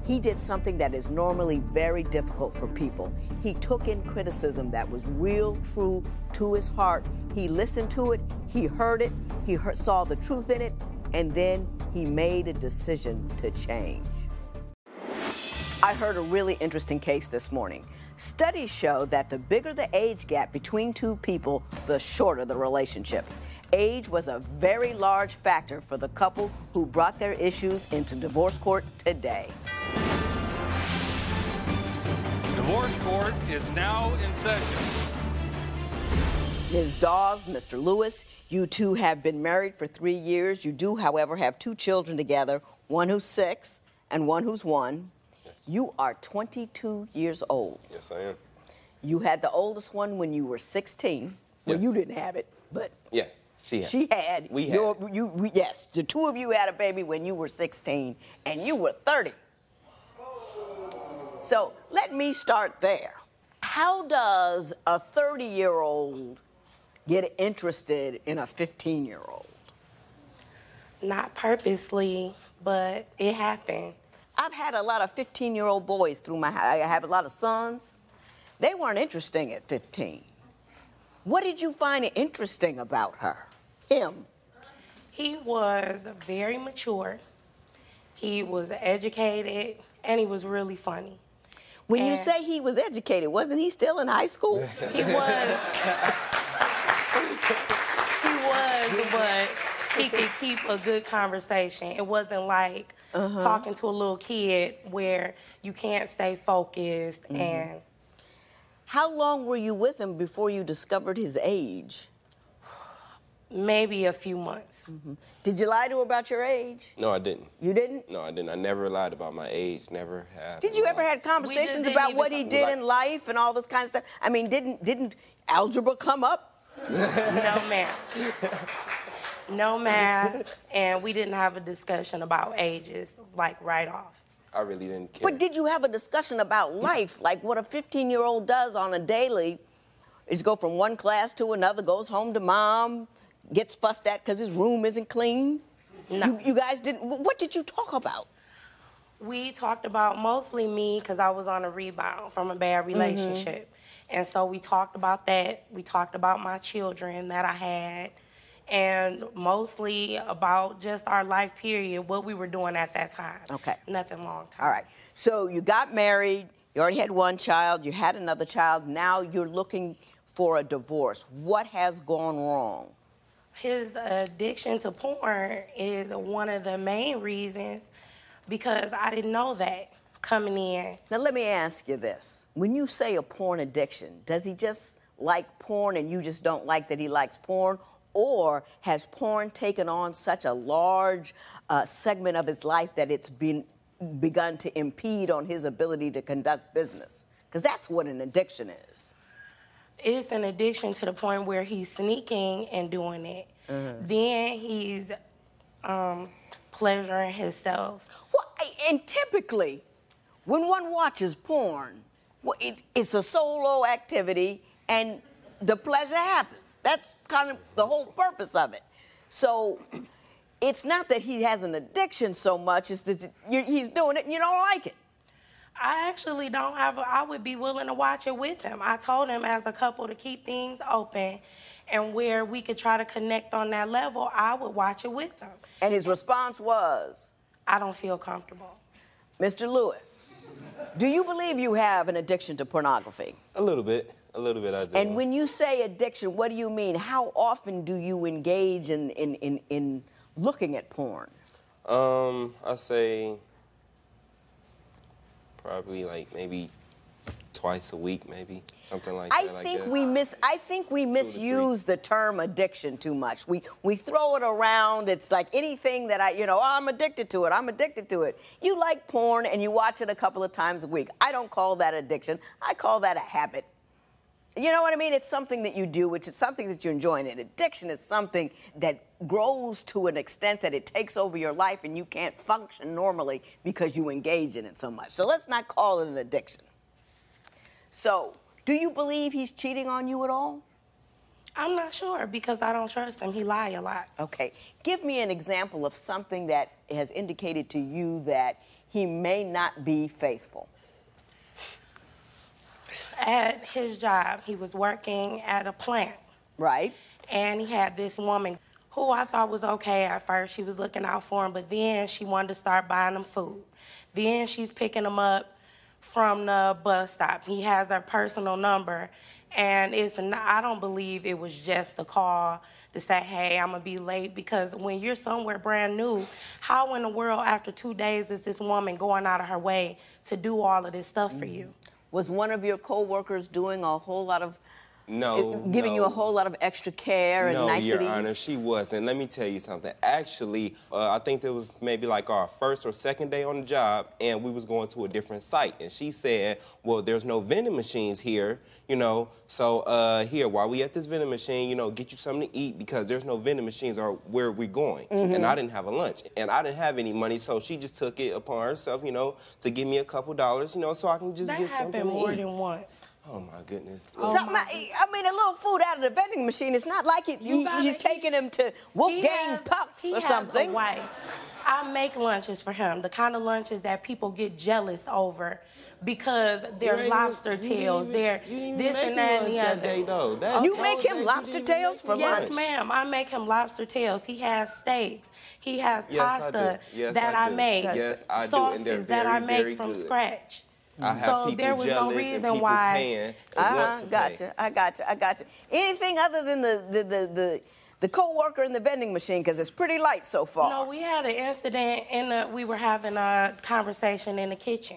He did something that is normally very difficult for people. He took in criticism that was real, true to his heart. He listened to it, he heard it, saw the truth in it, and then he made a decision to change. I heard a really interesting case this morning. Studies show that the bigger the age gap between two people, the shorter the relationship. Age was a very large factor for the couple who brought their issues into divorce court today. Divorce court is now in session. Ms. Dawes, Mr. Lewis, you two have been married for 3 years. You do, however, have 2 children together, one who's 6 and one who's 1. Yes. You are 22 years old. Yes, I am. You had the oldest one when you were 16. Well, Yes. you didn't have it, but... Yeah. She had. We had. Yes, the 2 of you had a baby when you were 16, and you were 30. So let me start there. How does a 30-year-old get interested in a 15-year-old? Not purposely, but it happened. I've had a lot of 15-year-old boys through my house. I have a lot of sons. They weren't interesting at 15. What did you find interesting about him? He was very mature. He was educated, and he was really funny. When you say he was educated, wasn't he still in high school? He was. But he could keep a good conversation. It wasn't like talking to a little kid where you can't stay focused. And how long were you with him before you discovered his age? Maybe a few months. Did you lie to her about your age? No, I didn't. You didn't? No, I didn't. I never lied about my age. Never have. Did you ever have conversations about what he did in life and all this kind of stuff? I mean, didn't algebra come up? No, ma'am. No math, and we didn't have a discussion about ages, like right off. I really didn't care. But did you have a discussion about life, like what a 15-year-old does on a daily is go from one class to another, goes home to mom, gets fussed at because his room isn't clean? No. You guys didn't, what did you talk about? We talked about mostly me because I was on a rebound from a bad relationship. And so we talked about that. We talked about my children that I had, and mostly about just our life period, what we were doing at that time. Okay. Nothing long term. All right. So you got married, you already had one child, you had another child, now you're looking for a divorce. What has gone wrong? His addiction to porn is one of the main reasons, because I didn't know that coming in. Now let me ask you this. When you say a porn addiction, does he just like porn and you just don't like that he likes porn? Or has porn taken on such a large segment of his life that it's begun to impede on his ability to conduct business? Because that's what an addiction is. It's an addiction to the point where he's sneaking and doing it. Then he's pleasuring himself. Well, and typically, when one watches porn, well, it's a solo activity, and the pleasure happens. That's kind of the whole purpose of it. So it's not that he has an addiction so much, it's that he's doing it and you don't like it. I actually don't have I would be willing to watch it with him. I told him as a couple to keep things open, and where we could try to connect on that level, I would watch it with him. And his response was? I don't feel comfortable. Mr. Lewis, do you believe you have an addiction to pornography? A little bit. A little bit, I do. And when you say addiction, what do you mean? How often do you engage in looking at porn? I say probably like maybe twice a week, maybe something like that. I think we misuse the term addiction too much. We throw it around. It's like anything that I'm addicted to it. I'm addicted to it. You like porn and you watch it a couple of times a week. I don't call that addiction. I call that a habit. You know what I mean? It's something that you do, which is something that you enjoy. And addiction is something that grows to an extent that it takes over your life and you can't function normally because you engage in it so much. So let's not call it an addiction. So, do you believe he's cheating on you at all? I'm not sure because I don't trust him. He lies a lot. Okay. Give me an example of something that has indicated to you that he may not be faithful. At his job, he was working at a plant. Right. And he had this woman who I thought was okay at first. She was looking out for him, but then she wanted to start buying him food. Then she's picking him up from the bus stop. He has her personal number, and I don't believe it was just a call to say, hey, I'm gonna be late, because when you're somewhere brand new, how in the world after 2 days is this woman going out of her way to do all of this stuff for you? Was one of your co-workers doing a whole lot of giving you a whole lot of extra care and niceties? No, Your Honor, she wasn't. Let me tell you something. Actually, I think it was maybe like our first or second day on the job, and we was going to a different site. And she said, well, there's no vending machines here, so here, while we at this vending machine, get you something to eat because there's no vending machines or where we're going. And I didn't have a lunch, and I didn't have any money, so she just took it upon herself, to give me a couple dollars, so I can just get something to eat. That happened more than once. Oh, my goodness. I mean, a little food out of the vending machine. It's not like you're taking him to Wolfgang Puck's or something. He has a wife. I make lunches for him, the kind of lunches that people get jealous over because they're lobster tails, they're this and that and the other. You make him lobster tails for lunch? Yes, ma'am. I make him lobster tails. He has steaks. He has pasta that I make. Yes, I do. And they're sauces that I make from scratch. So there was no reason why. I got you. Anything other than the co-worker in the vending machine, because it's pretty light so far. No, we had an incident we were having a conversation in the kitchen.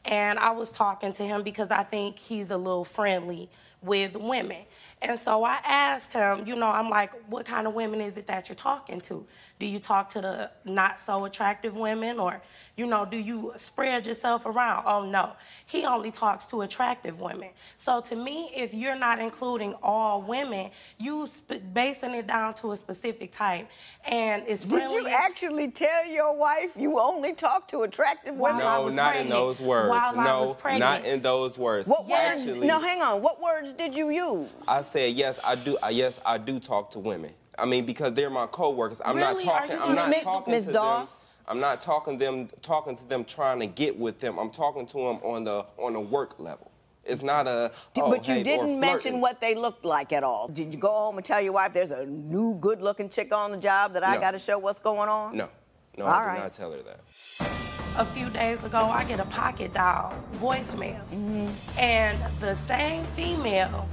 And I was talking to him because I think he's a little friendly with women. And so I asked him, I'm like, what kind of women is it that you're talking to? Do you talk to the not so attractive women, or, do you spread yourself around? Oh, no. He only talks to attractive women. So to me, if you're not including all women, you basing it down to a specific type. And it's Did you actually tell your wife you only talk to attractive women? No, not in those words. No, not in those words. What words? No, hang on. What words did you use? I said, yes, I do. Yes, I do talk to women. I mean, because they're my coworkers. I'm not talking. I'm not talking to them. I'm not talking to them trying to get with them. I'm talking to them on a work level. It's not a. But you didn't mention what they looked like at all. Did you go home and tell your wife there's a new good-looking chick on the job that I got to show what's going on? No, I did not tell her that. A few days ago, I get a pocket dial voicemail, and the same female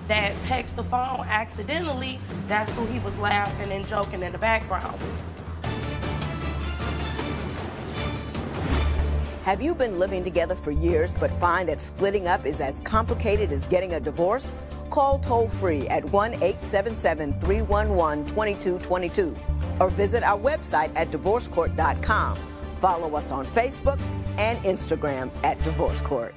that texted the phone accidentally, that's who he was laughing and joking in the background with. Have you been living together for years but find that splitting up is as complicated as getting a divorce? Call toll-free at 1-877-311-2222 or visit our website at divorcecourt.com. Follow us on Facebook and Instagram at Divorce Court.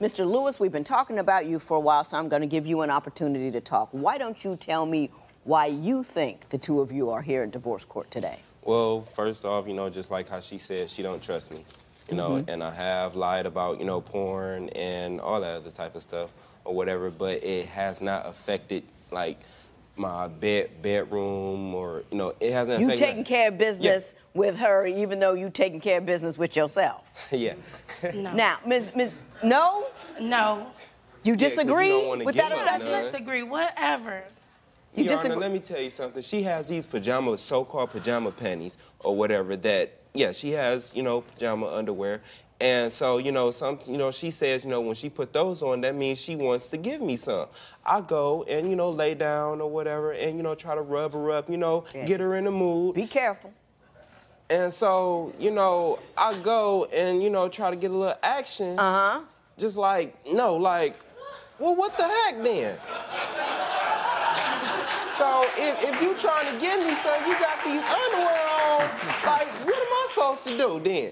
Mr. Lewis, we've been talking about you for a while, so I'm going to give you an opportunity to talk. Why don't you tell me why you think the two of you are here in divorce court today? Well, first off, just like how she said, she don't trust me, and I have lied about, porn and all that other type of stuff or whatever, but it has not affected, like, my bedroom or, it hasn't affected. You taking care of business with her even though you taking care of business with yourself? Yeah. No. Now, Ms. No? No. You disagree with that assessment? I disagree, whatever. You Your disagree? Honor, let me tell you something. She has these so-called pajama panties or whatever that, she has, pajama underwear. And so, she says, when she put those on, that means she wants to give me some. I go and, lay down or whatever and, try to rub her up, get her in the mood. Be careful. And so, I go and, try to get a little action. Just like, well, what the heck then? So if you trying to get me some, you got these underwear on, like, what am I supposed to do then?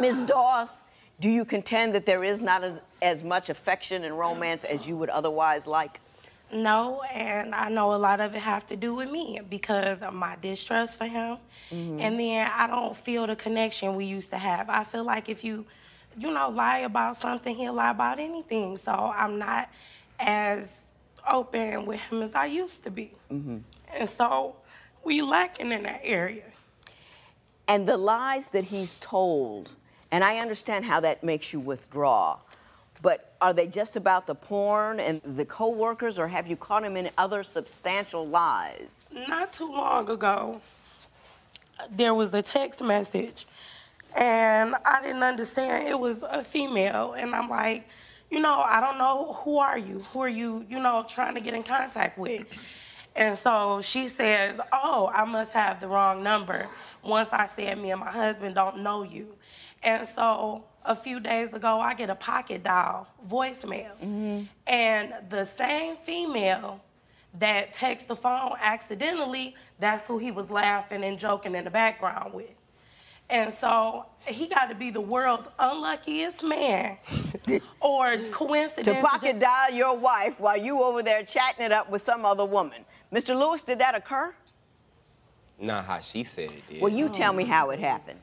Ms. Doss, do you contend that there is not as much affection and romance as you would otherwise like? No, and I know a lot of it have to do with me because of my distrust for him. And then I don't feel the connection we used to have. I feel like if you lie about something, he'll lie about anything. So I'm not as open with him as I used to be. And so we lacking in that area. And the lies that he's told, and I understand how that makes you withdraw, but are they just about the porn and the co-workers, or have you caught him in other substantial lies? Not too long ago, there was a text message, and I didn't understand. It was a female, and I'm like, I don't know, who are you? Who are you, trying to get in contact with? And so she says, oh, I must have the wrong number. Once I said, me and my husband don't know you. And so a few days ago, I get a pocket dial voicemail. And the same female that texts the phone accidentally, that's who he was laughing and joking in the background with. And so he got to be the world's unluckiest man or coincidence. To pocket dial your wife while you over there chatting it up with some other woman. Mr. Lewis, did that occur? Not how she said it did. Well, you tell me how it happened.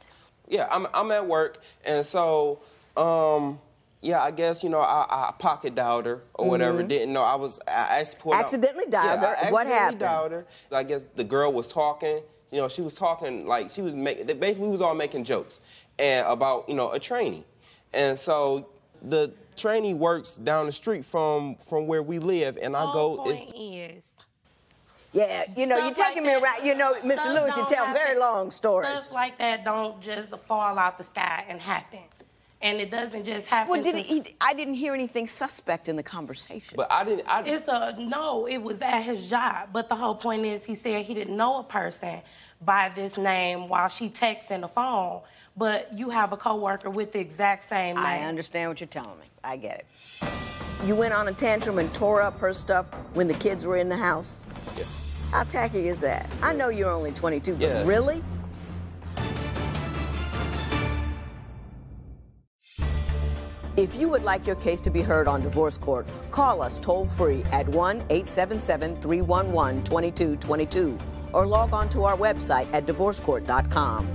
Yeah, I'm at work, and so, yeah, I guess, you know, I pocket dialed her or whatever. Didn't know. I actually pulled Accidentally dialed her? I What happened? dialed her. I guess the girl was talking. You know, she was talking like she was basically we was all making jokes and about, you know, a trainee. And so the trainee works down the street from where we live, and I go. Yeah, you know, you're taking me around. You know, Mr. Lewis, you tell very long stories. Stuff like that don't just fall out the sky and happen. And it doesn't just happen. Well, I didn't hear anything suspect in the conversation. But I didn't. No, it was at his job. But the whole point is he said he didn't know a person by this name while she texting the phone. But you have a coworker with the exact same name. I understand what you're telling me. I get it. You went on a tantrum and tore up her stuff when the kids were in the house? Yeah. How tacky is that? I know you're only 22, but Yeah. really? If you would like your case to be heard on divorce court, call us toll-free at 1-877-311-2222 or log on to our website at divorcecourt.com.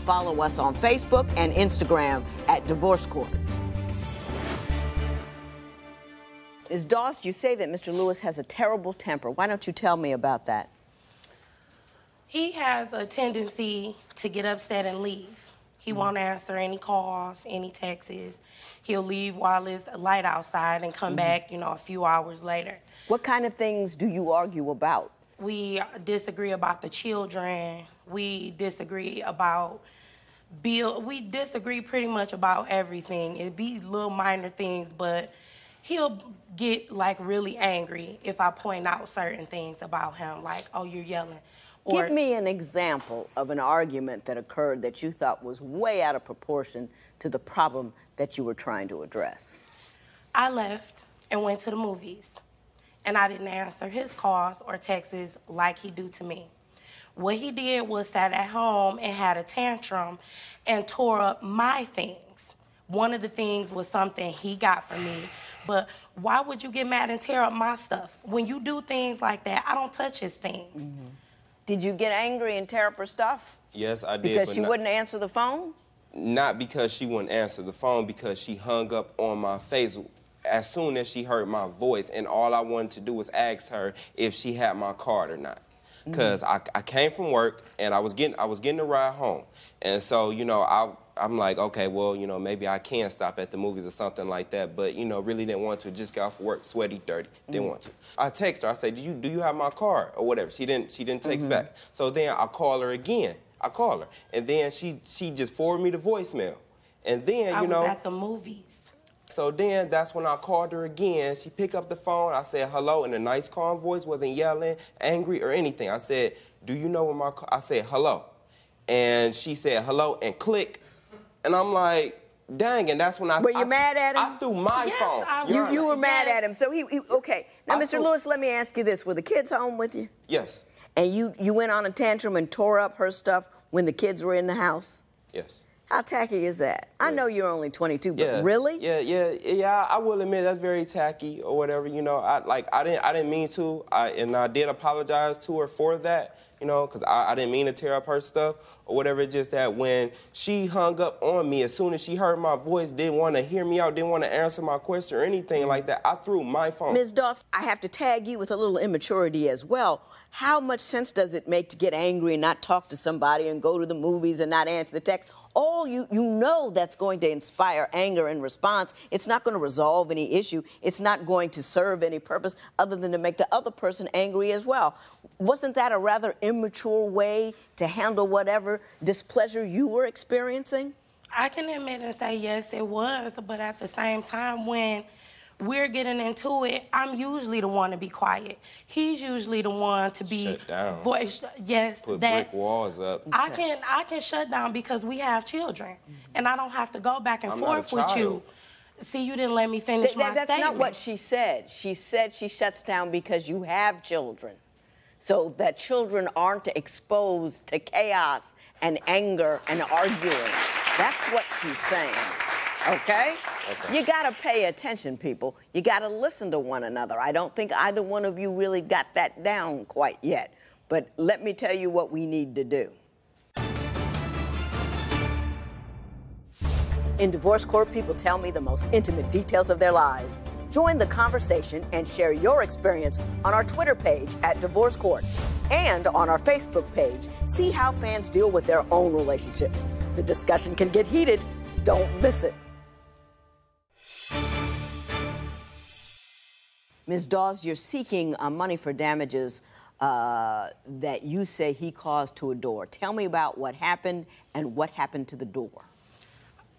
Follow us on Facebook and Instagram at Divorce Court. Ms. Doss, you say that Mr. Lewis has a terrible temper. Why don't you tell me about that? He has a tendency to get upset and leave. He won't answer any calls, any texts. He'll leave while it's light outside and come back, you know, a few hours later. What kind of things do you argue about? We disagree about the children. We disagree about bill. We disagree pretty much about everything. It'd be little minor things, but he'll get like really angry if I point out certain things about him, like, oh, you're yelling. Or, give me an example of an argument that occurred that you thought was way out of proportion to the problem that you were trying to address. I left and went to the movies, and I didn't answer his calls or texts like he do to me. What he did was sat at home and had a tantrum and tore up my things. One of the things was something he got from me, but why would you get mad and tear up my stuff? When you do things like that, I don't touch his things. Did you get angry and tear up her stuff? Yes, I did. Because she wouldn't answer the phone? Not because she wouldn't answer the phone, because she hung up on my face as soon as she heard my voice, and all I wanted to do was ask her if she had my card or not. Because I came from work and I was getting a ride home, and so, you know, I'm like, okay, well, you know, maybe I can stop at the movies or something like that, but, you know, really didn't want to. Just got off work, sweaty, dirty, didn't want to. I text her, I said, do you have my card or whatever? She didn't text back. So then I call her again. I call her, and then she just forwarded me the voicemail, and then, you know. I was at the movies. So then that's when I called her again. She picked up the phone. I said hello in a nice, calm voice, wasn't yelling, angry, or anything. I said, do you know where I said hello. And she said hello and click. And I'm like, dang, and that's when Were you mad at him? I threw my phone. You were mad at him. So he okay. Now, Mr. Lewis, let me ask you this. Were the kids home with you? Yes. And you went on a tantrum and tore up her stuff when the kids were in the house? Yes. How tacky is that? I know you're only 22, but really? Yeah, I will admit that's very tacky or whatever, you know. I didn't mean to, and I did apologize to her for that, you know, because I didn't mean to tear up her stuff or whatever. It's just that when she hung up on me, as soon as she heard my voice, didn't want to hear me out, didn't want to answer my question or anything like that, I threw my phone. Ms. Doss, I have to tag you with a little immaturity as well. How much sense does it make to get angry and not talk to somebody and go to the movies and not answer the text? All you know that's going to inspire anger and response. It's not going to resolve any issue. It's not going to serve any purpose other than to make the other person angry as well. Wasn't that a rather immature way to handle whatever displeasure you were experiencing? I can admit and say yes, it was, but at the same time, when we're getting into it, I'm usually the one to be quiet. He's usually the one to be shut down. voiced. Yes, Put that brick walls up. I can shut down because we have children, and I don't have to go back and I'm not a forth with you. child. See, you didn't let me finish my That's statement. not what she said. She said she shuts down because you have children, so that children aren't exposed to chaos and anger and arguing. That's what she's saying. Okay? You gotta pay attention, people. You gotta listen to one another. I don't think either one of you really got that down quite yet. But let me tell you what we need to do. In divorce court, people tell me the most intimate details of their lives. Join the conversation and share your experience on our Twitter page at Divorce Court and on our Facebook page. See how fans deal with their own relationships. The discussion can get heated. Don't miss it. Ms. Dawes, you're seeking money for damages that you say he caused to a door. Tell me about what happened and what happened to the door.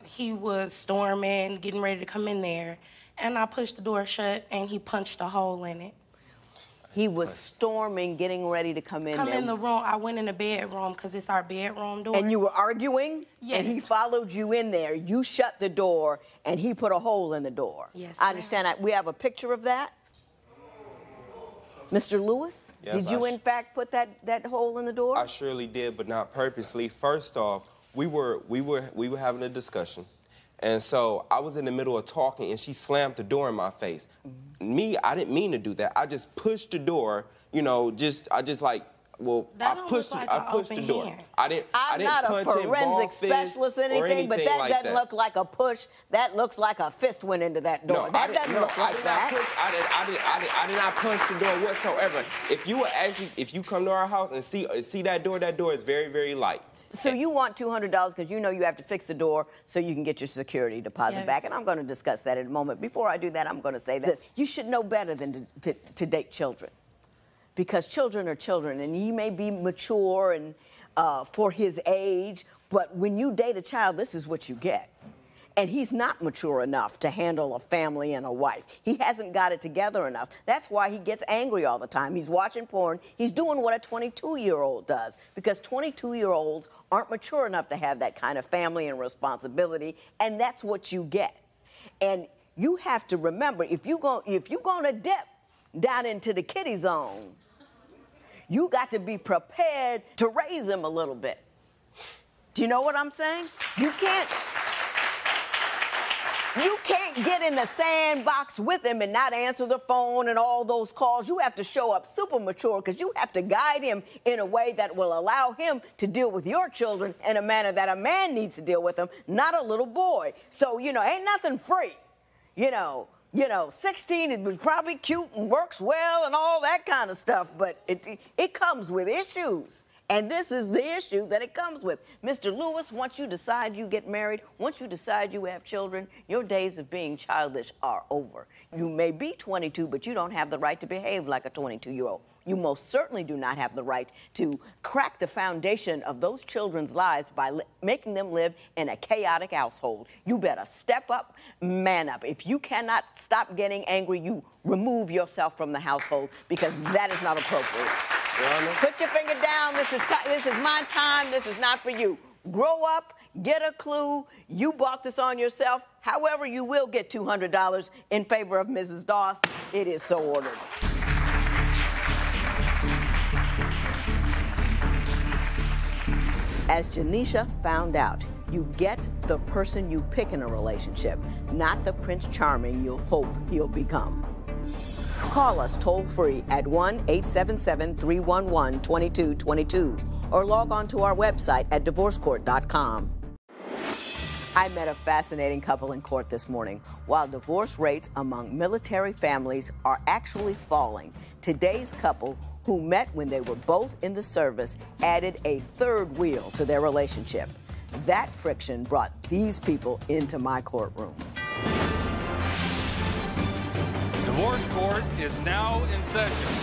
He was storming, getting ready to come in there, and I pushed the door shut, and he punched a hole in it. He was storming, getting ready to come in there. Come in the room. I went in the bedroom because it's our bedroom door. And you were arguing? Yes. And he followed you in there. You shut the door, and he put a hole in the door. Yes, I understand that. We have a picture of that? Mr. Lewis, Yes, did you in fact put that hole in the door? I surely did, but not purposely. First off, we were having a discussion, and so I was in the middle of talking, and she slammed the door in my face. Me, I didn't mean to do that. I just pushed the door. You know, I pushed the door. Hand. I'm not a forensic specialist or anything, but that doesn't look like a push. That looks like a fist went into that door. No, that doesn't look like that. I did not punch the door whatsoever. If you come to our house and see that door is very, very light. So you want $200 because you know you have to fix the door so you can get your security deposit back. And I'm going to discuss that in a moment. Before I do that, I'm going to say this. You should know better than to date children. Because children are children, and he may be mature and for his age, but when you date a child, this is what you get. And he's not mature enough to handle a family and a wife. He hasn't got it together enough. That's why he gets angry all the time. He's watching porn. He's doing what a 22-year-old does, because 22-year-olds aren't mature enough to have that kind of family and responsibility, and that's what you get. And you have to remember, if you're gonna dip down into the kiddie zone, you got to be prepared to raise him a little bit. Do you know what I'm saying? You can't get in the sandbox with him and not answer the phone and all those calls. You have to show up super mature because you have to guide him in a way that will allow him to deal with your children in a manner that a man needs to deal with them, not a little boy. So, ain't nothing free. 16 is probably cute and works well and all that kind of stuff, but it comes with issues. And this is the issue that it comes with. Mr. Lewis, once you decide you get married, once you decide you have children, your days of being childish are over. You may be 22, but you don't have the right to behave like a 22-year-old. You most certainly do not have the right to crack the foundation of those children's lives by making them live in a chaotic household. You better step up, man up. If you cannot stop getting angry, you remove yourself from the household, because that is not appropriate. Put your finger down. This is my time. This is not for you. Grow up, get a clue. You bought this on yourself. However, you will get $200 in favor of Mrs. Dawes. It is so ordered. As Janisha found out, you get the person you pick in a relationship, not the Prince Charming you'll hope he'll become. Call us toll-free at 1-877-311-2222 or log on to our website at divorcecourt.com. I met a fascinating couple in court this morning. While divorce rates among military families are actually falling, today's couple, who met when they were both in the service, added a third wheel to their relationship. That friction brought these people into my courtroom. Divorce court is now in session.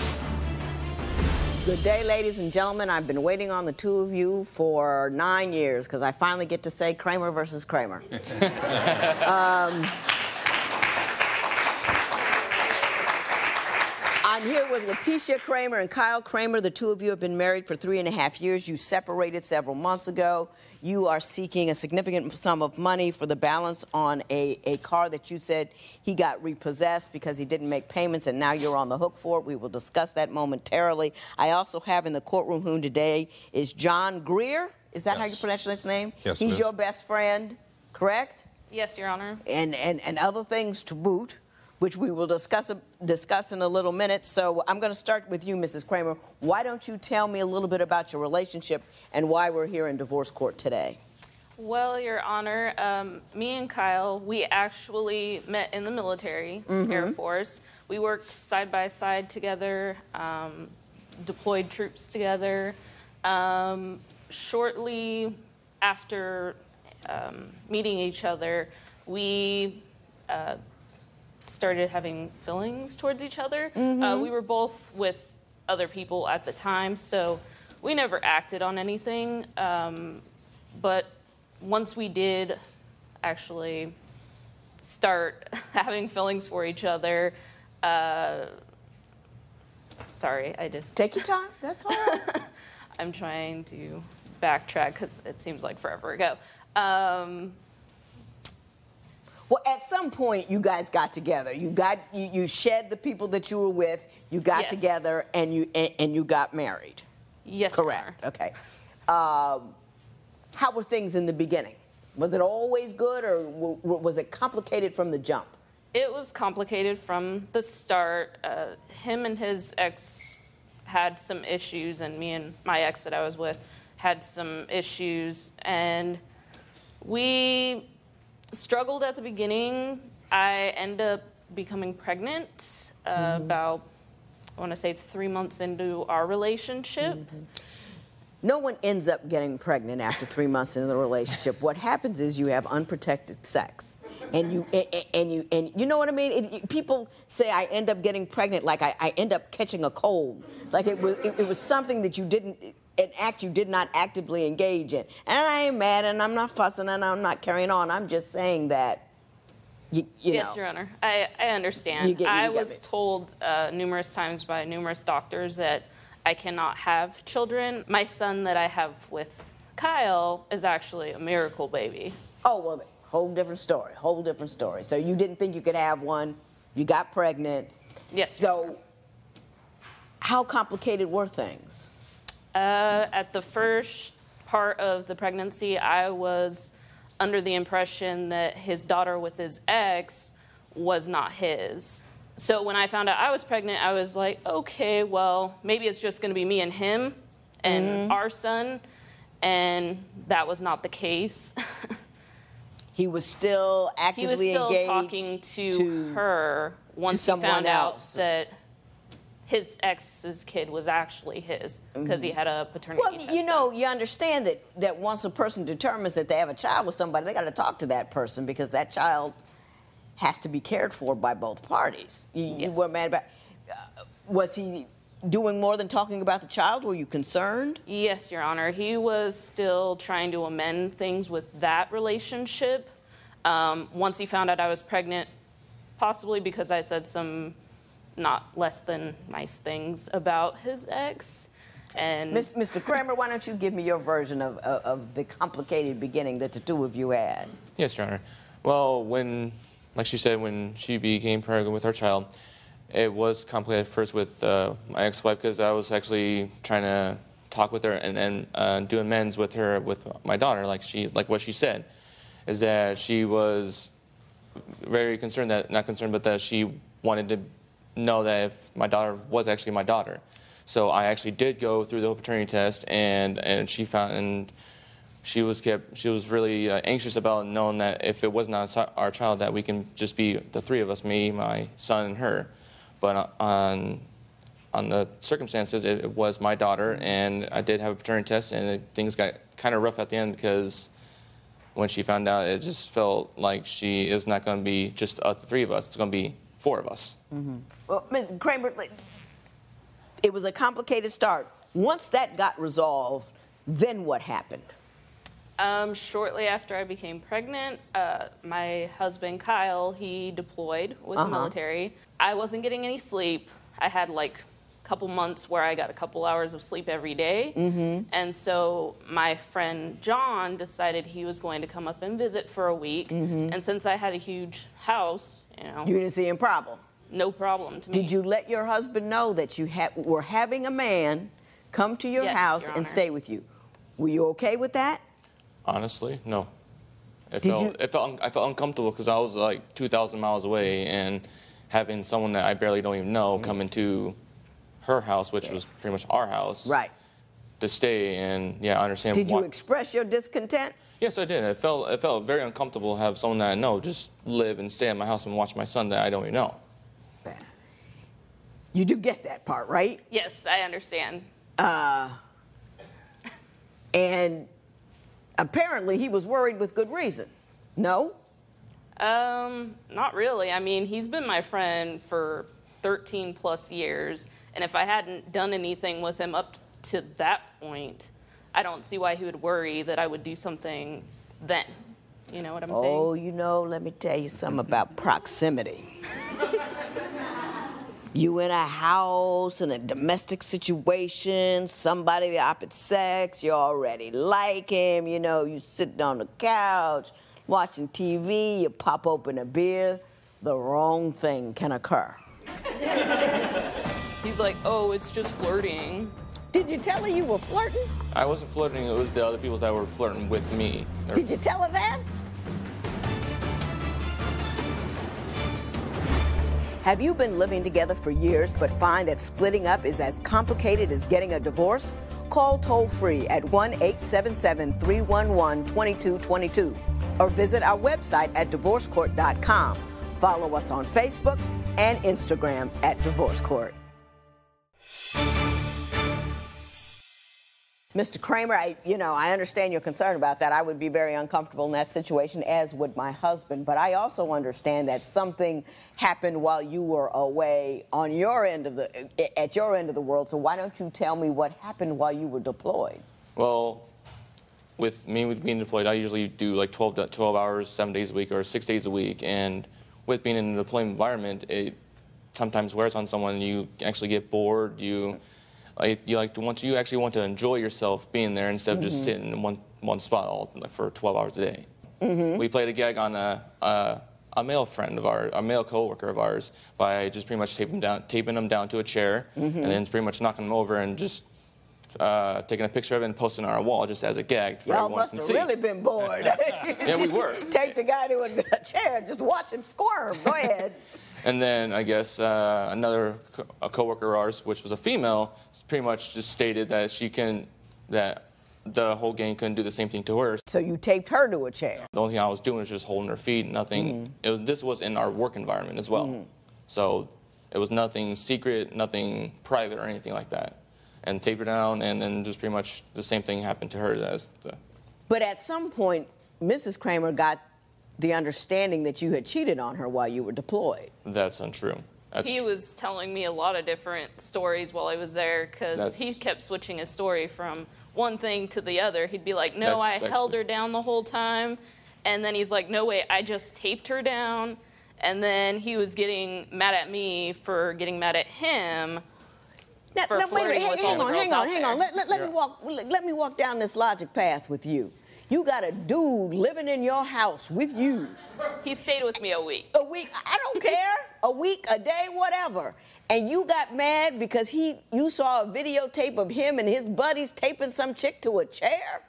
Good day, ladies and gentlemen. I've been waiting on the two of you for 9 years because I finally get to say Kramer versus Kramer. I'm here with Letitia Kramer and Kyle Kramer. The two of you have been married for 3.5 years. You separated several months ago. You are seeking a significant sum of money for the balance on a car that you said he got repossessed because he didn't make payments, and now you're on the hook for it. We will discuss that momentarily. I also have in the courtroom today is John Greer. Is that how you pronounce his name? Yes, He's your best friend, correct? Yes, Your Honor. And other things to boot, which we will discuss in a little minute. So I'm going to start with you, Mrs. Kramer. Why don't you tell me a little bit about your relationship and why we're here in divorce court today? Well, Your Honor, me and Kyle, we actually met in the military, Air Force. We worked side by side together, deployed troops together. Shortly after meeting each other, we started having feelings towards each other. We were both with other people at the time, so we never acted on anything. But once we did actually start having feelings for each other, sorry, I just... Take your time, that's all right. I'm trying to backtrack because it seems like forever ago. Well, at some point, you guys got together. You shed the people that you were with. You got together, and you got married. Yes, correct. Your Honor. Okay. How were things in the beginning? Was it always good, or was it complicated from the jump? It was complicated from the start. Him and his ex had some issues, and me and my ex that I was with had some issues, and we struggled at the beginning. I ended up becoming pregnant about, I want to say, 3 months into our relationship. No one ends up getting pregnant after 3 months into the relationship. What happens is you have unprotected sex. And you know what I mean? People say I end up getting pregnant like I end up catching a cold. Like it was something that you didn't, an act you did not actively engage in. And I ain't mad, and I'm not fussing, and I'm not carrying on. I'm just saying that, you yes, know. Your Honor. I understand. I was told numerous times by numerous doctors that I cannot have children. My son that I have with Kyle is actually a miracle baby. Oh, well, whole different story, whole different story. So you didn't think you could have one. You got pregnant. Yes. So how complicated were things? At the first part of the pregnancy, I was under the impression that his daughter with his ex was not his. So when I found out I was pregnant, I was like, okay, well, maybe it's just going to be me and him and our son. And that was not the case. He was still actively engaged. He was still talking to her once he found out that his ex's kid was actually his because he had a paternity test. Well, you know, you understand that once a person determines that they have a child with somebody, they got to talk to that person because that child has to be cared for by both parties. You were mad about. Was he doing more than talking about the child? Were you concerned? Yes, Your Honor. He was still trying to amend things with that relationship. Once he found out I was pregnant, possibly because I said some not less than nice things about his ex. And Mr. Kramer, why don't you give me your version of the complicated beginning that the two of you had? Yes, Your Honor. Well, like she said, when she became pregnant with our child, it was complicated first with my ex-wife because I was actually trying to talk with her and do amends with her with my daughter, like what she said, is that she was very concerned that she wanted to know that if my daughter was actually my daughter. So I actually did go through the paternity test, and she found, and she was really anxious about knowing that if it was not our child, that we can just be the three of us, me, my son, and her. But on the circumstances, it was my daughter, and I did have a paternity test, and things got kind of rough at the end because when she found out, it just felt like it was not going to be just the three of us. It's going to be four of us. Well, Ms. Kramer, it was a complicated start. Once that got resolved, then what happened? Shortly after I became pregnant, my husband, Kyle, he deployed with the military. I wasn't getting any sleep. I had like a couple months where I got a couple hours of sleep every day. And so my friend John decided he was going to come up and visit for a week. And since I had a huge house, you know. You didn't see a problem? No problem to me. Did you let your husband know that you were having a man come to your Yes, house Your and Honor. stay with you? Were you okay with that? Honestly, no. I Did felt uncomfortable because I was like 2,000 miles away, and having someone that I barely don't even know come into her house, which was pretty much our house, Right. to stay. And yeah, I understand. Did you express your discontent? Yes, I did. It felt very uncomfortable to have someone that I know just live and stay at my house and watch my son that I don't even know. You do get that part, right? Yes, I understand. And apparently he was worried with good reason. No? Not really. I mean, he's been my friend for 13 plus years, and if I hadn't done anything with him up to that point, I don't see why he would worry that I would do something then. You know what I'm saying? Oh, you know, let me tell you something about proximity. You in a house, in a domestic situation, somebody the opposite sex, you already like him, you know, you sitting on the couch, watching TV, you pop open a beer, the wrong thing can occur. He's like, oh, it's just flirting. Did you tell her you were flirting? I wasn't flirting. It was the other people that were flirting with me. Did you tell her that? Have you been living together for years but find that splitting up is as complicated as getting a divorce? Call toll-free at 1-877-311-2222 or visit our website at divorcecourt.com. Follow us on Facebook and Instagram at Divorce Court. Mr. Kramer, I understand your concern about that. I would be very uncomfortable in that situation, as would my husband. But I also understand that something happened while you were away on your end of at your end of the world. So why don't you tell me what happened while you were deployed? Well, with being deployed, I usually do like 12 hours, 7 days a week, or 6 days a week. And with being in a deployment environment, it sometimes wears on someone. You actually get bored. You actually want to enjoy yourself being there instead of just sitting in one spot for 12 hours a day. We played a gag on a male friend of ours, a male coworker of ours, by just pretty much taping him down to a chair, and then pretty much knocking him over and just taking a picture of it and posting it on our wall just as a gag for Y'all everyone must to have see. really been bored. Yeah, we were. Take the guy to a chair, just watch him squirm. Go ahead. And then I guess another coworker of ours, which was a female, pretty much just stated that that the whole gang couldn't do the same thing to her. So you taped her to a chair. The only thing I was doing was just holding her feet. Nothing. This was in our work environment as well, so it was nothing secret, nothing private or anything like that. And taped her down, and then just pretty much the same thing happened to her. But at some point, Mrs. Kramer got the understanding that you had cheated on her while you were deployed. That's untrue. He was telling me a lot of different stories while I was there because he kept switching his story from one thing to the other. He'd be like, no, I held her down the whole time. And then he's like, no, wait, I just taped her down. And then he was getting mad at me for getting mad at him. Now, wait, hang on. Let me walk down this logic path with you. You got a dude living in your house with you. He stayed with me a week. A week? I don't care. A week, a day, whatever. And you got mad because you saw a videotape of him and his buddies taping some chick to a chair?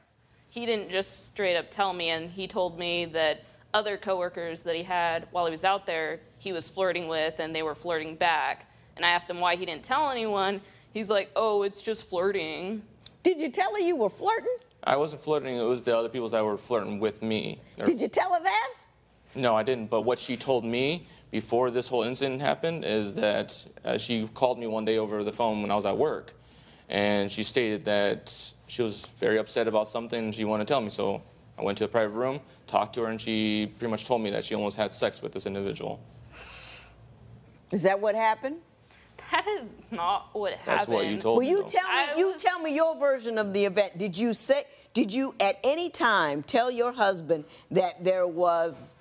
He didn't just straight up tell me, and he told me that other coworkers that he had while he was out there, he was flirting with, and they were flirting back. And I asked him why he didn't tell anyone. He's like, oh, it's just flirting. Did you tell her you were flirting? I wasn't flirting. It was the other people that were flirting with me. Did you tell her that? No, I didn't. But what she told me before this whole incident happened is that she called me one day over the phone when I was at work, and she stated that she was very upset about something and she wanted to tell me. So I went to a private room, talked to her, and she pretty much told me that she almost had sex with this individual. Is that what happened? That is not what happened. That's what you told me. Well, tell me your version of the event. Did you at any time tell your husband that there was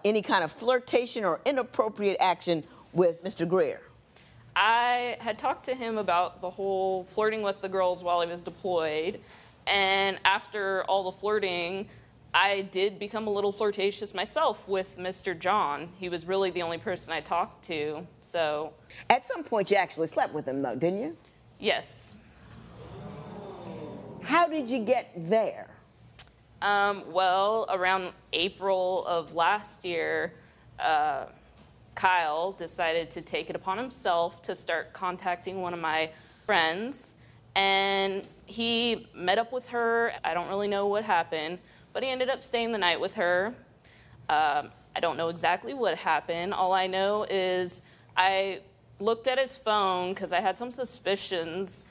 any kind of flirtation or inappropriate action with Mr. Greer? I had talked to him about the whole flirting with the girls while he was deployed. And after all the flirting, I did become a little flirtatious myself with Mr. John. He was really the only person I talked to, so. At some point, you actually slept with him, though, didn't you? Yes. How did you get there? Well, around April of last year, Kyle decided to take it upon himself to start contacting one of my friends, and he met up with her. I don't really know what happened, but he ended up staying the night with her. I don't know exactly what happened. All I know is I looked at his phone because I had some suspicions,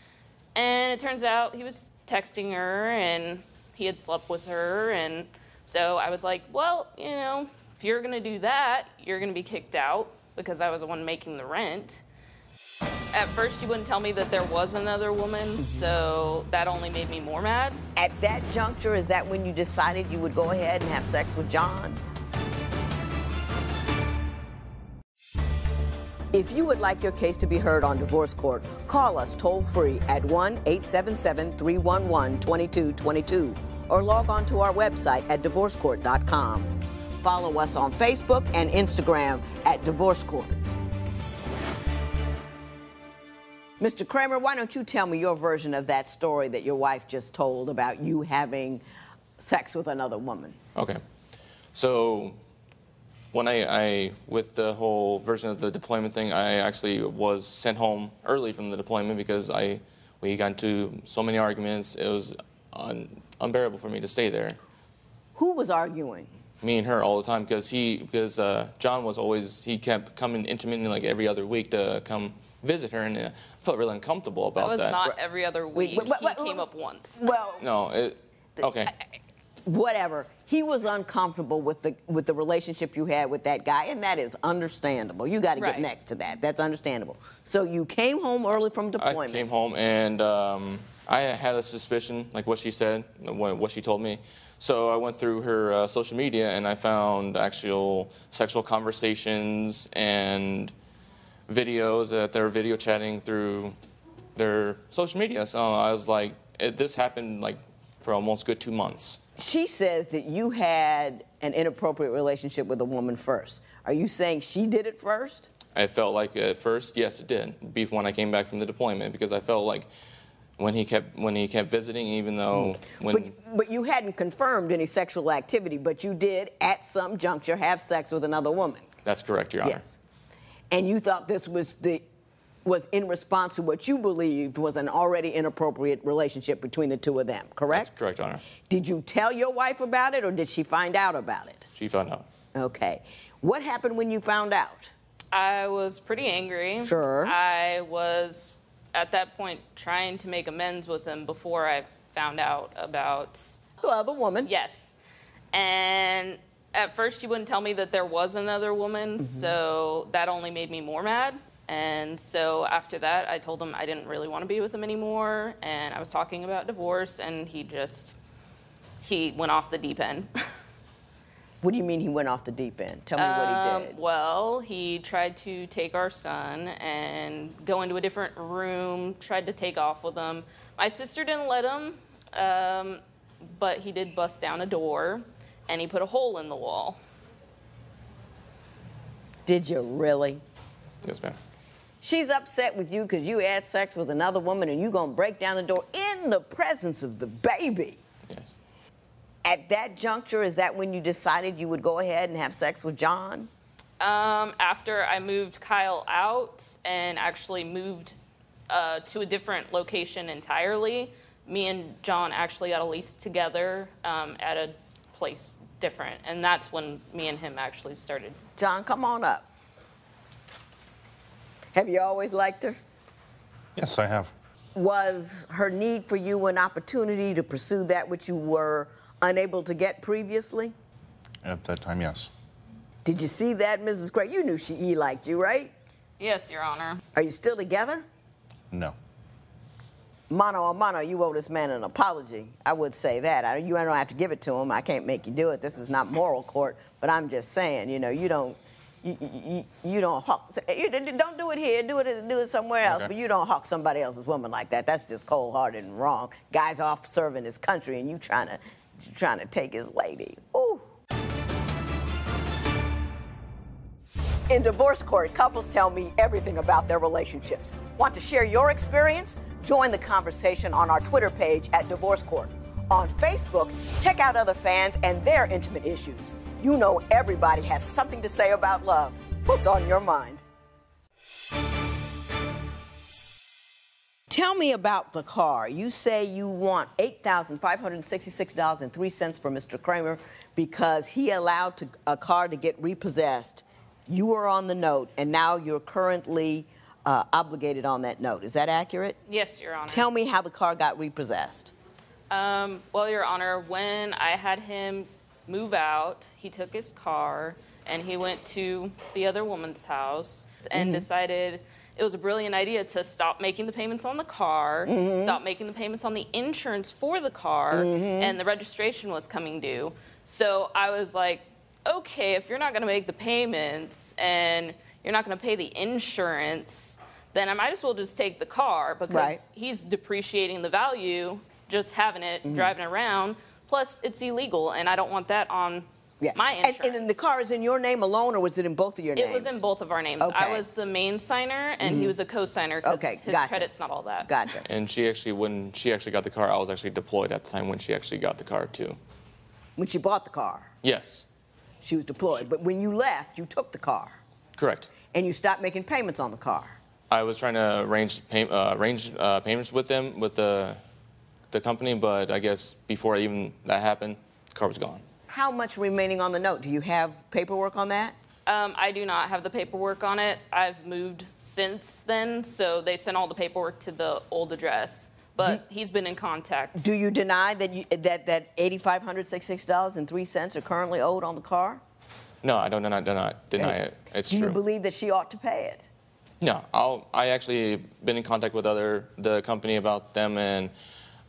and it turns out he was texting her and he had slept with her, and so I was like, well, you know, if you're gonna do that, you're gonna be kicked out because I was the one making the rent. At first, he wouldn't tell me that there was another woman, so that only made me more mad. At that juncture, is that when you decided you would go ahead and have sex with John? If you would like your case to be heard on divorce court, call us toll-free at 1-877-311-2222 or log on to our website at divorcecourt.com. Follow us on Facebook and Instagram at Divorce Court. Mr. Kramer, why don't you tell me your version of that story that your wife just told about you having sex with another woman? Okay. So when I with the whole version of the deployment thing, I actually was sent home early from the deployment because we got into so many arguments. It was unbearable for me to stay there. Who was arguing? Me and her all the time because John was always, he kept coming intermittently like every other week to come visit her, and I felt really uncomfortable about that. That was not every other week. He came up once. Well, no, okay. Whatever. He was uncomfortable with the relationship you had with that guy, and that is understandable. You got to get next to that. That's understandable. So you came home early from deployment. I came home, and I had a suspicion, like what she said, what she told me. So I went through her social media, and I found actual sexual conversations and videos that they're video chatting through their social media. So I was like, this happened like for almost good 2 months. She says that you had an inappropriate relationship with a woman first. Are you saying she did it first? I felt like at first, yes, it did. When I came back from the deployment, because I felt like when he kept visiting, even though But you hadn't confirmed any sexual activity, but you did at some juncture have sex with another woman. That's correct, Your Honor. Yes. And you thought this was in response to what you believed was an already inappropriate relationship between the two of them, correct? That's correct, Your Honor. Did you tell your wife about it, or did she find out about it? She found out. Okay. What happened when you found out? I was pretty angry. Sure. I was, at that point, trying to make amends with him before I found out about the other woman. Yes. And at first, he wouldn't tell me that there was another woman, so that only made me more mad. And so after that, I told him I didn't really want to be with him anymore, and I was talking about divorce, and he went off the deep end. What do you mean he went off the deep end? Tell me what he did. Well, he tried to take our son and go into a different room, tried to take off with him. My sister didn't let him, but he did bust down a door, and he put a hole in the wall. Did you really? Yes, ma'am. She's upset with you because you had sex with another woman, and you're going to break down the door in the presence of the baby. Yes. At that juncture, is that when you decided you would go ahead and have sex with John? After I moved Kyle out and actually moved to a different location entirely, me and John actually got a lease together at a place different, and that's when me and him actually started. John, come on up. Have you always liked her? Yes, I have. Was her need for you an opportunity to pursue that which you were unable to get previously? At that time, yes. Did you see that, Mrs. Gray? You knew she liked you, right? Yes, Your Honor. Are you still together? No. Mano a mano, you owe this man an apology. I would say that. You don't have to give it to him. I can't make you do it. This is not moral court. But I'm just saying, you know, you you don't hawk. Don't do it here. Do it somewhere else. Okay. But you don't hawk somebody else's woman like that. That's just cold-hearted and wrong. Guy's off serving his country, and you trying to take his lady. Ooh. In divorce court, couples tell me everything about their relationships. Want to share your experience? Join the conversation on our Twitter page at Divorce Court. On Facebook, check out other fans and their intimate issues. You know everybody has something to say about love. What's on your mind? Tell me about the car. You say you want $8,566.03 for Mr. Kramer because he allowed a car to get repossessed. You were on the note, and now you're currently obligated on that note. Is that accurate? Yes, Your Honor. Tell me how the car got repossessed. Well, Your Honor, when I had him move out, he took his car and he went to the other woman's house and decided it was a brilliant idea to stop making the payments on the car, stop making the payments on the insurance for the car, and the registration was coming due. So I was like, okay, if you're not going to make the payments and you're not going to pay the insurance, then I might as well just take the car because he's depreciating the value just having it, driving around. Plus, it's illegal, and I don't want that on my insurance. And then the car is in your name alone, or was it in both of your names? It was in both of our names. Okay. I was the main signer, and he was a co-signer because his credit's not all that. Gotcha. And she actually, when she actually got the car, I was actually deployed at the time when she actually got the car, too. When she bought the car? Yes. She was deployed. But when you left, you took the car. Correct. And you stopped making payments on the car. I was trying to arrange payments with them, with the company, but I guess before even that happened, the car was gone. How much remaining on the note? Do you have paperwork on that? I do not have the paperwork on it. I've moved since then, so they sent all the paperwork to the old address. But he's been in contact. Do you deny that that $8,566.03 are currently owed on the car? No, I don't deny it. It's true. Do you believe that she ought to pay it? No, I actually been in contact with the company about them, and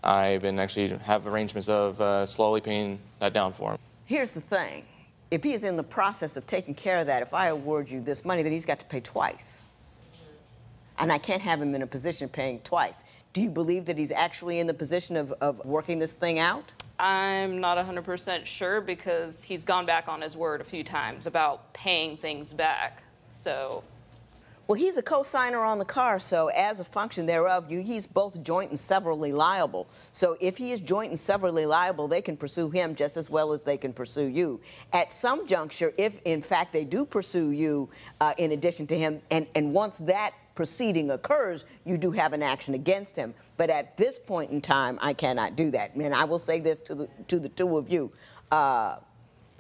I've been actually have arrangements of slowly paying that down for him. Here's the thing. If he is in the process of taking care of that, if I award you this money, then he's got to pay twice. And I can't have him in a position of paying twice. Do you believe that he's actually in the position of working this thing out? I'm not 100% sure because he's gone back on his word a few times about paying things back. So. Well, he's a co-signer on the car, so as a function thereof, he's both joint and severally liable. So if he is joint and severally liable, they can pursue him just as well as they can pursue you. At some juncture, if in fact they do pursue you in addition to him, and once that proceeding occurs, you do have an action against him. But at this point in time, I cannot do that. And I will say this to the two of you.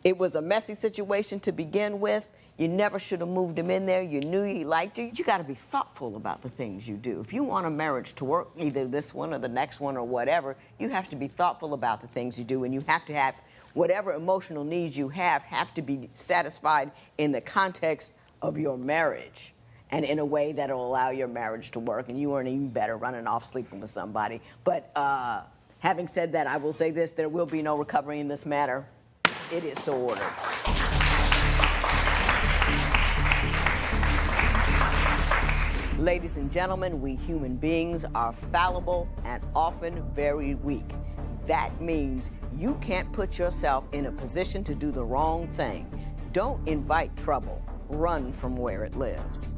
It was a messy situation to begin with. You never should have moved him in there. You knew he liked you. You got to be thoughtful about the things you do. If you want a marriage to work, either this one or the next one or whatever, you have to be thoughtful about the things you do, and you have to have whatever emotional needs you have to be satisfied in the context of your marriage and in a way that will allow your marriage to work, and you earn even better running off sleeping with somebody. But having said that, I will say this, there will be no recovery in this matter. It is so ordered. Ladies and gentlemen, we human beings are fallible and often very weak. That means you can't put yourself in a position to do the wrong thing. Don't invite trouble. Run from where it lives.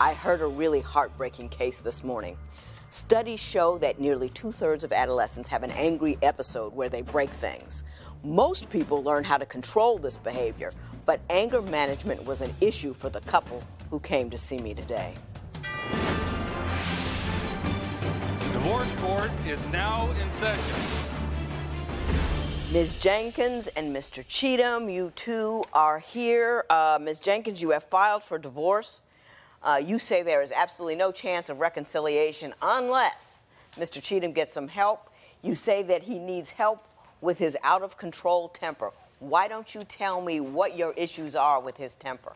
I heard a really heartbreaking case this morning. Studies show that nearly 2/3 of adolescents have an angry episode where they break things. Most people learn how to control this behavior, but anger management was an issue for the couple who came to see me today. Divorce court is now in session. Ms. Jenkins and Mr. Cheatham, you two are here. Ms. Jenkins, you have filed for divorce. You say there is absolutely no chance of reconciliation unless Mr. Cheatham gets some help. You say that he needs help with his out-of-control temper. Why don't you tell me what your issues are with his temper?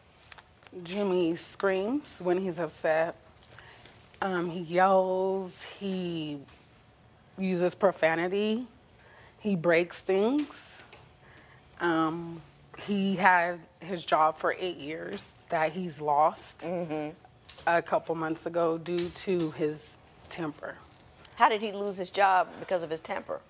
Jimmy screams when he's upset. He yells. He uses profanity. He breaks things. he had his job for 8 years that he's lost a couple months ago due to his temper. How did he lose his job because of his temper?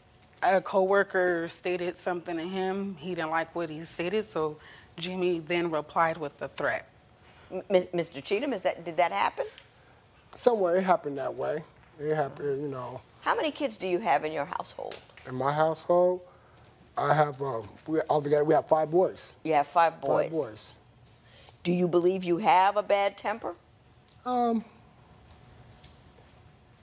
A coworker stated something to him. He didn't like what he stated, so Jimmy then replied with a threat. Mr. Cheatham, did that happen? Somewhere it happened that way. It happened, you know. How many kids do you have in your household? In my household, I have, altogether we have 5 boys. You have 5 boys? 5 boys. Do you believe you have a bad temper?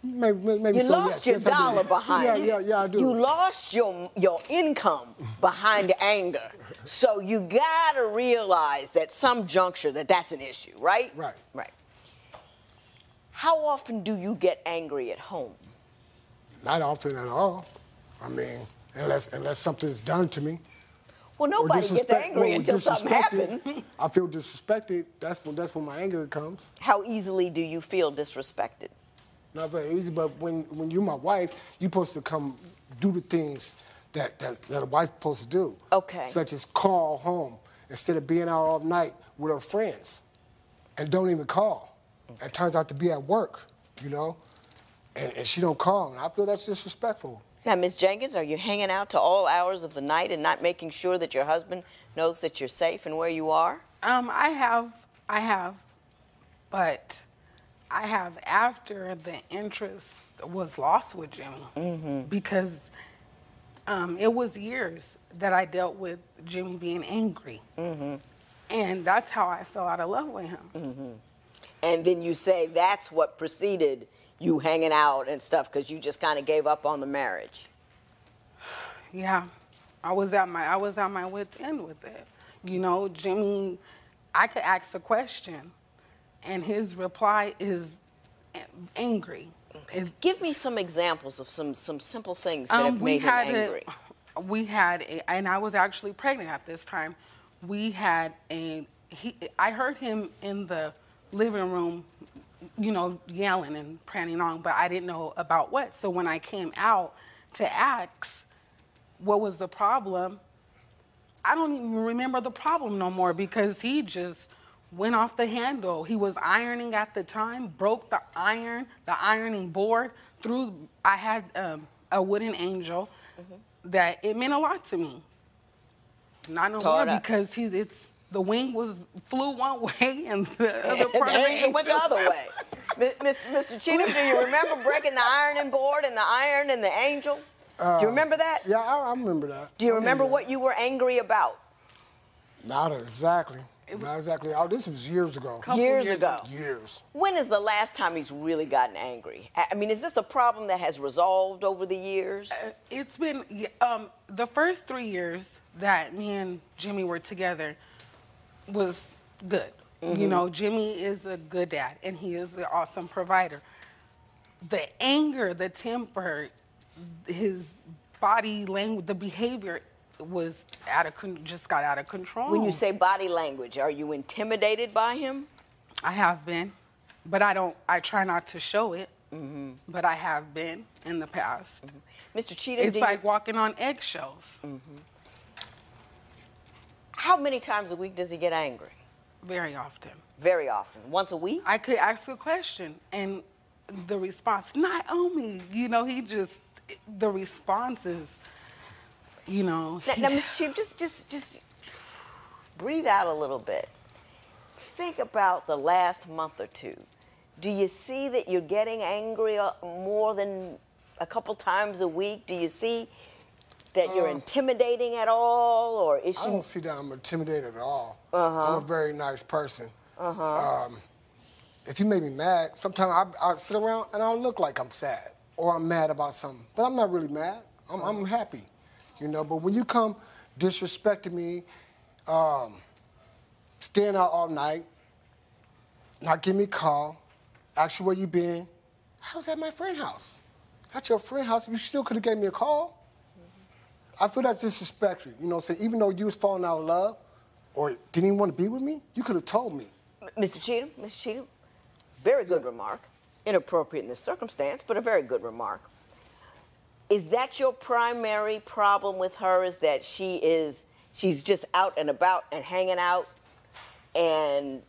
Maybe you so, lost yes, your dollar behind it. Yeah, I do. You lost your income behind anger. So you gotta realize that some juncture that's an issue, right? Right. Right. How often do you get angry at home? Not often at all. I mean, unless something's done to me. Well, nobody gets angry until something happens. I feel disrespected. That's when my anger comes. How easily do you feel disrespected? Not very easy, but when you're my wife, you're supposed to come do the things that a wife's supposed to do. Okay. Such as call home instead of being out all night with her friends and don't even call. It turns out to be at work, you know, and she don't call. And I feel that's disrespectful. Now, Ms. Jenkins, are you hanging out to all hours of the night and not making sure that your husband knows that you're safe and where you are? I have, but I have after the interest was lost with Jimmy because it was years that I dealt with Jimmy being angry. And that's how I fell out of love with him. And then you say that's what preceded you hanging out and stuff because you just kind of gave up on the marriage. Yeah, I was at my wit's end with it. You know, Jimmy, I could ask a question, and his reply is angry. Okay. Give me some examples of some simple things that have made him angry. And I was actually pregnant at this time. I heard him in the living room, you know, yelling and praning on, but I didn't know about what. So when I came out to ask what was the problem, I don't even remember the problem no more because he just went off the handle. He was ironing at the time, broke the ironing board through. I had a wooden angel that it meant a lot to me. Not no more because the wing flew one way and the other part of the angel went the other way. Mr. Cheatham, do you remember breaking the ironing board and the iron and the angel? Do you remember that? Yeah, I remember that. Do you remember what you were angry about? Not exactly. Not exactly. Oh, this was years ago. Years ago. Years. When is the last time he's really gotten angry? I mean, is this a problem that has resolved over the years? It's been the first 3 years that me and Jimmy were together was good. You know, Jimmy is a good dad, and he is an awesome provider. The anger, the temper, his body language, the behavior was just got out of control. When you say body language, are you intimidated by him? I have been, but I try not to show it, but I have been in the past. Mr. Cheatham, it's like walking on eggshells. How many times a week does he get angry? Very often. Very often. Once a week? I could ask a question, and the response, not on me. You know, the response is, you know. Now, Mr. Chief, just breathe out a little bit. Think about the last month or two. Do you see that you're getting angry more than a couple times a week? Do you see that you're intimidating at all, or is she? I don't see that I'm intimidated at all. I'm a very nice person. If you make me mad, sometimes I sit around and I look like I'm sad or I'm mad about something, but I'm not really mad. I'm happy, you know. But when you come disrespecting me, staying out all night, not giving me a call, ask you where you been, I was at my friend's house. That's your friend's house. You still could have gave me a call. I feel that's disrespectful. You know, so even though you was falling out of love or didn't even want to be with me, you could have told me. Mr. Cheatham, very good remark. Inappropriate in this circumstance, but a very good remark. Is that your primary problem with her, is that she is she's just out and about and hanging out and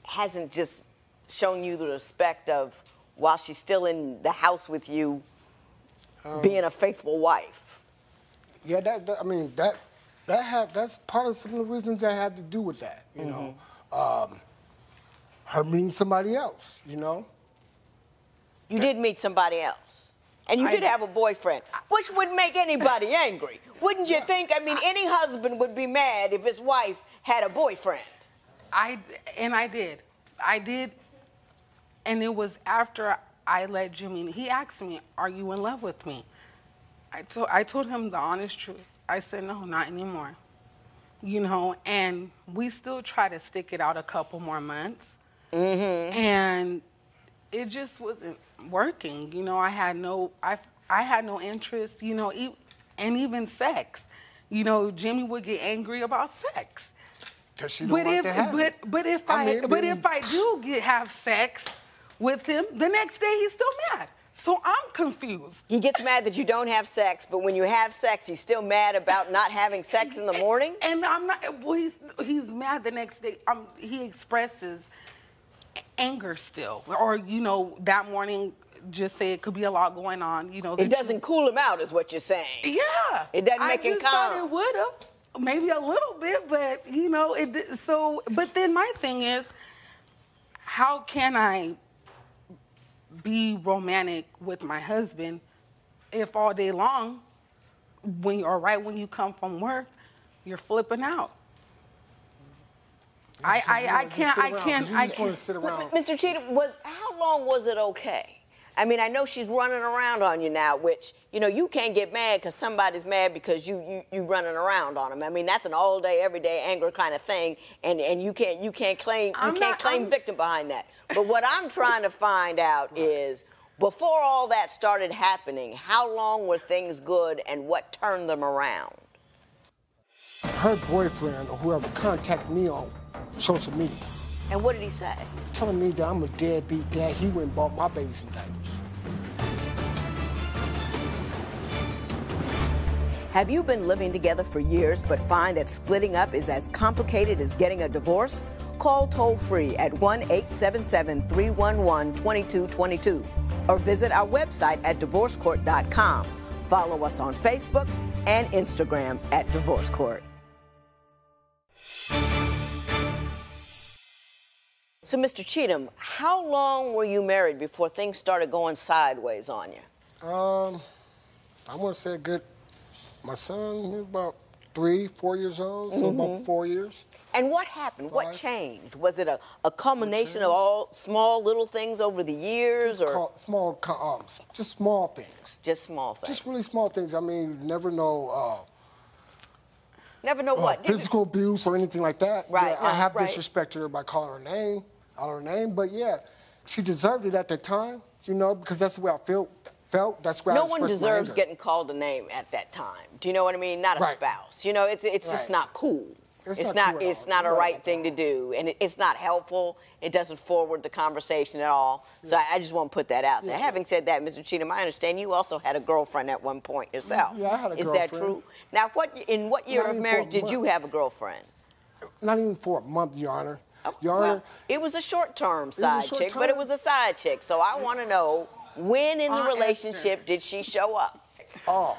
hasn't just shown you the respect of, while she's still in the house with you, being a faithful wife? Yeah, that's part of some of the reasons that had to do with that, you know. Her meeting somebody else, you know. You did meet somebody else. And you did have a boyfriend, which would make anybody angry. Wouldn't you think? I mean, any husband would be mad if his wife had a boyfriend. I did. And it was after I let Jimmy, he asked me, are you in love with me? I told him the honest truth. I said, no, not anymore. You know, and we still try to stick it out a couple more months. And it just wasn't working. You know, I had no interest, you know, and even sex. You know, Jimmy would get angry about sex. She don't like to have it. But if I do have sex with him, the next day he's still mad. So I'm confused. He gets mad that you don't have sex, but when you have sex, he's still mad about not having sex in the morning? And I'm not, well, he's mad the next day. He expresses anger still. Or, you know, that morning, just say it could be a lot going on. You know, it doesn't cool him out, is what you're saying. Yeah. It doesn't make him calm. I just thought it would have. Maybe a little bit, but, you know, but then my thing is, how can I be romantic with my husband if all day long, when you come from work, you're flipping out? I can't. Sit around. Mr. Cheatham, how long was it okay? I mean, I know she's running around on you now, which, you know, you can't get mad because somebody's mad because you running around on them. I mean, that's an all day, every day anger kind of thing, and you can't claim victim behind that. But what I'm trying to find out is, before all that started happening, how long were things good and what turned them around? Her boyfriend or whoever contacted me on social media. And what did he say? Telling me that I'm a deadbeat dad. He went and bought my baby some diapers. Have you been living together for years but find that splitting up is as complicated as getting a divorce? Call toll-free at 1-877-311-2222 or visit our website at divorcecourt.com. Follow us on Facebook and Instagram at Divorce Court. So, Mr. Cheatham, how long were you married before things started going sideways on you? I want to say my son, he was about 3-4 years old, so about 4 years. And what happened? 5. What changed? Was it a culmination of all small little things over the years? Just small things. Just small things. Just really small things. I mean, never know what? Physical abuse or anything like that. Right. Yeah, I have disrespected her by calling her name, but yeah, she deserved it at the time, you know, because that's the way I felt. That's where no one deserves getting called a name at that time. Do you know what I mean? Not a spouse. You know, it's just not cool. It's not a right thing to do, and it's not helpful. It doesn't forward the conversation at all. So I just want to put that out there. Having said that, Mr. Cheatham, I understand you also had a girlfriend at one point yourself. Yeah, I had a girlfriend. Is that true? Now, in what year of marriage did you have a girlfriend? Not even for a month, Your Honor. Your Honor. Well, it was a short-term side chick, but it was a side chick. So I want to know, when in the relationship did she show up? Oh,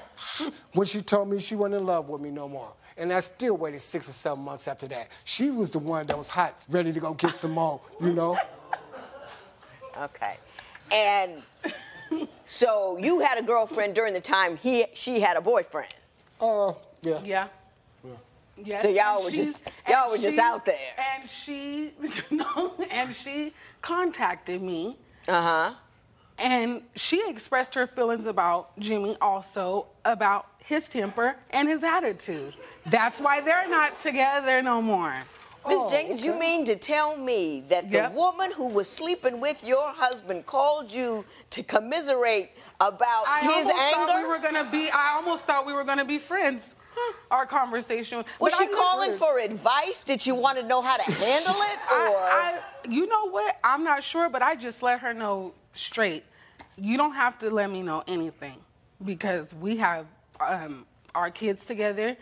when she told me she wasn't in love with me no more. And I still waited 6 or 7 months after that. She was the one that was hot, ready to go get some more, you know? Okay. And so you had a girlfriend during the time she had a boyfriend? Yeah. Yeah. Yes. So y'all were just out there. And she contacted me. And she expressed her feelings about Jimmy also, about his temper and his attitude. That's why they're not together no more. Ms. Jenkins, you mean to tell me that the woman who was sleeping with your husband called you to commiserate about his anger? I almost thought we were going to be friends. Our conversation. Was she calling for advice? Did you want to know how to handle it? Or? You know what? I'm not sure, but I just let her know straight. You don't have to let me know anything because we have our kids together,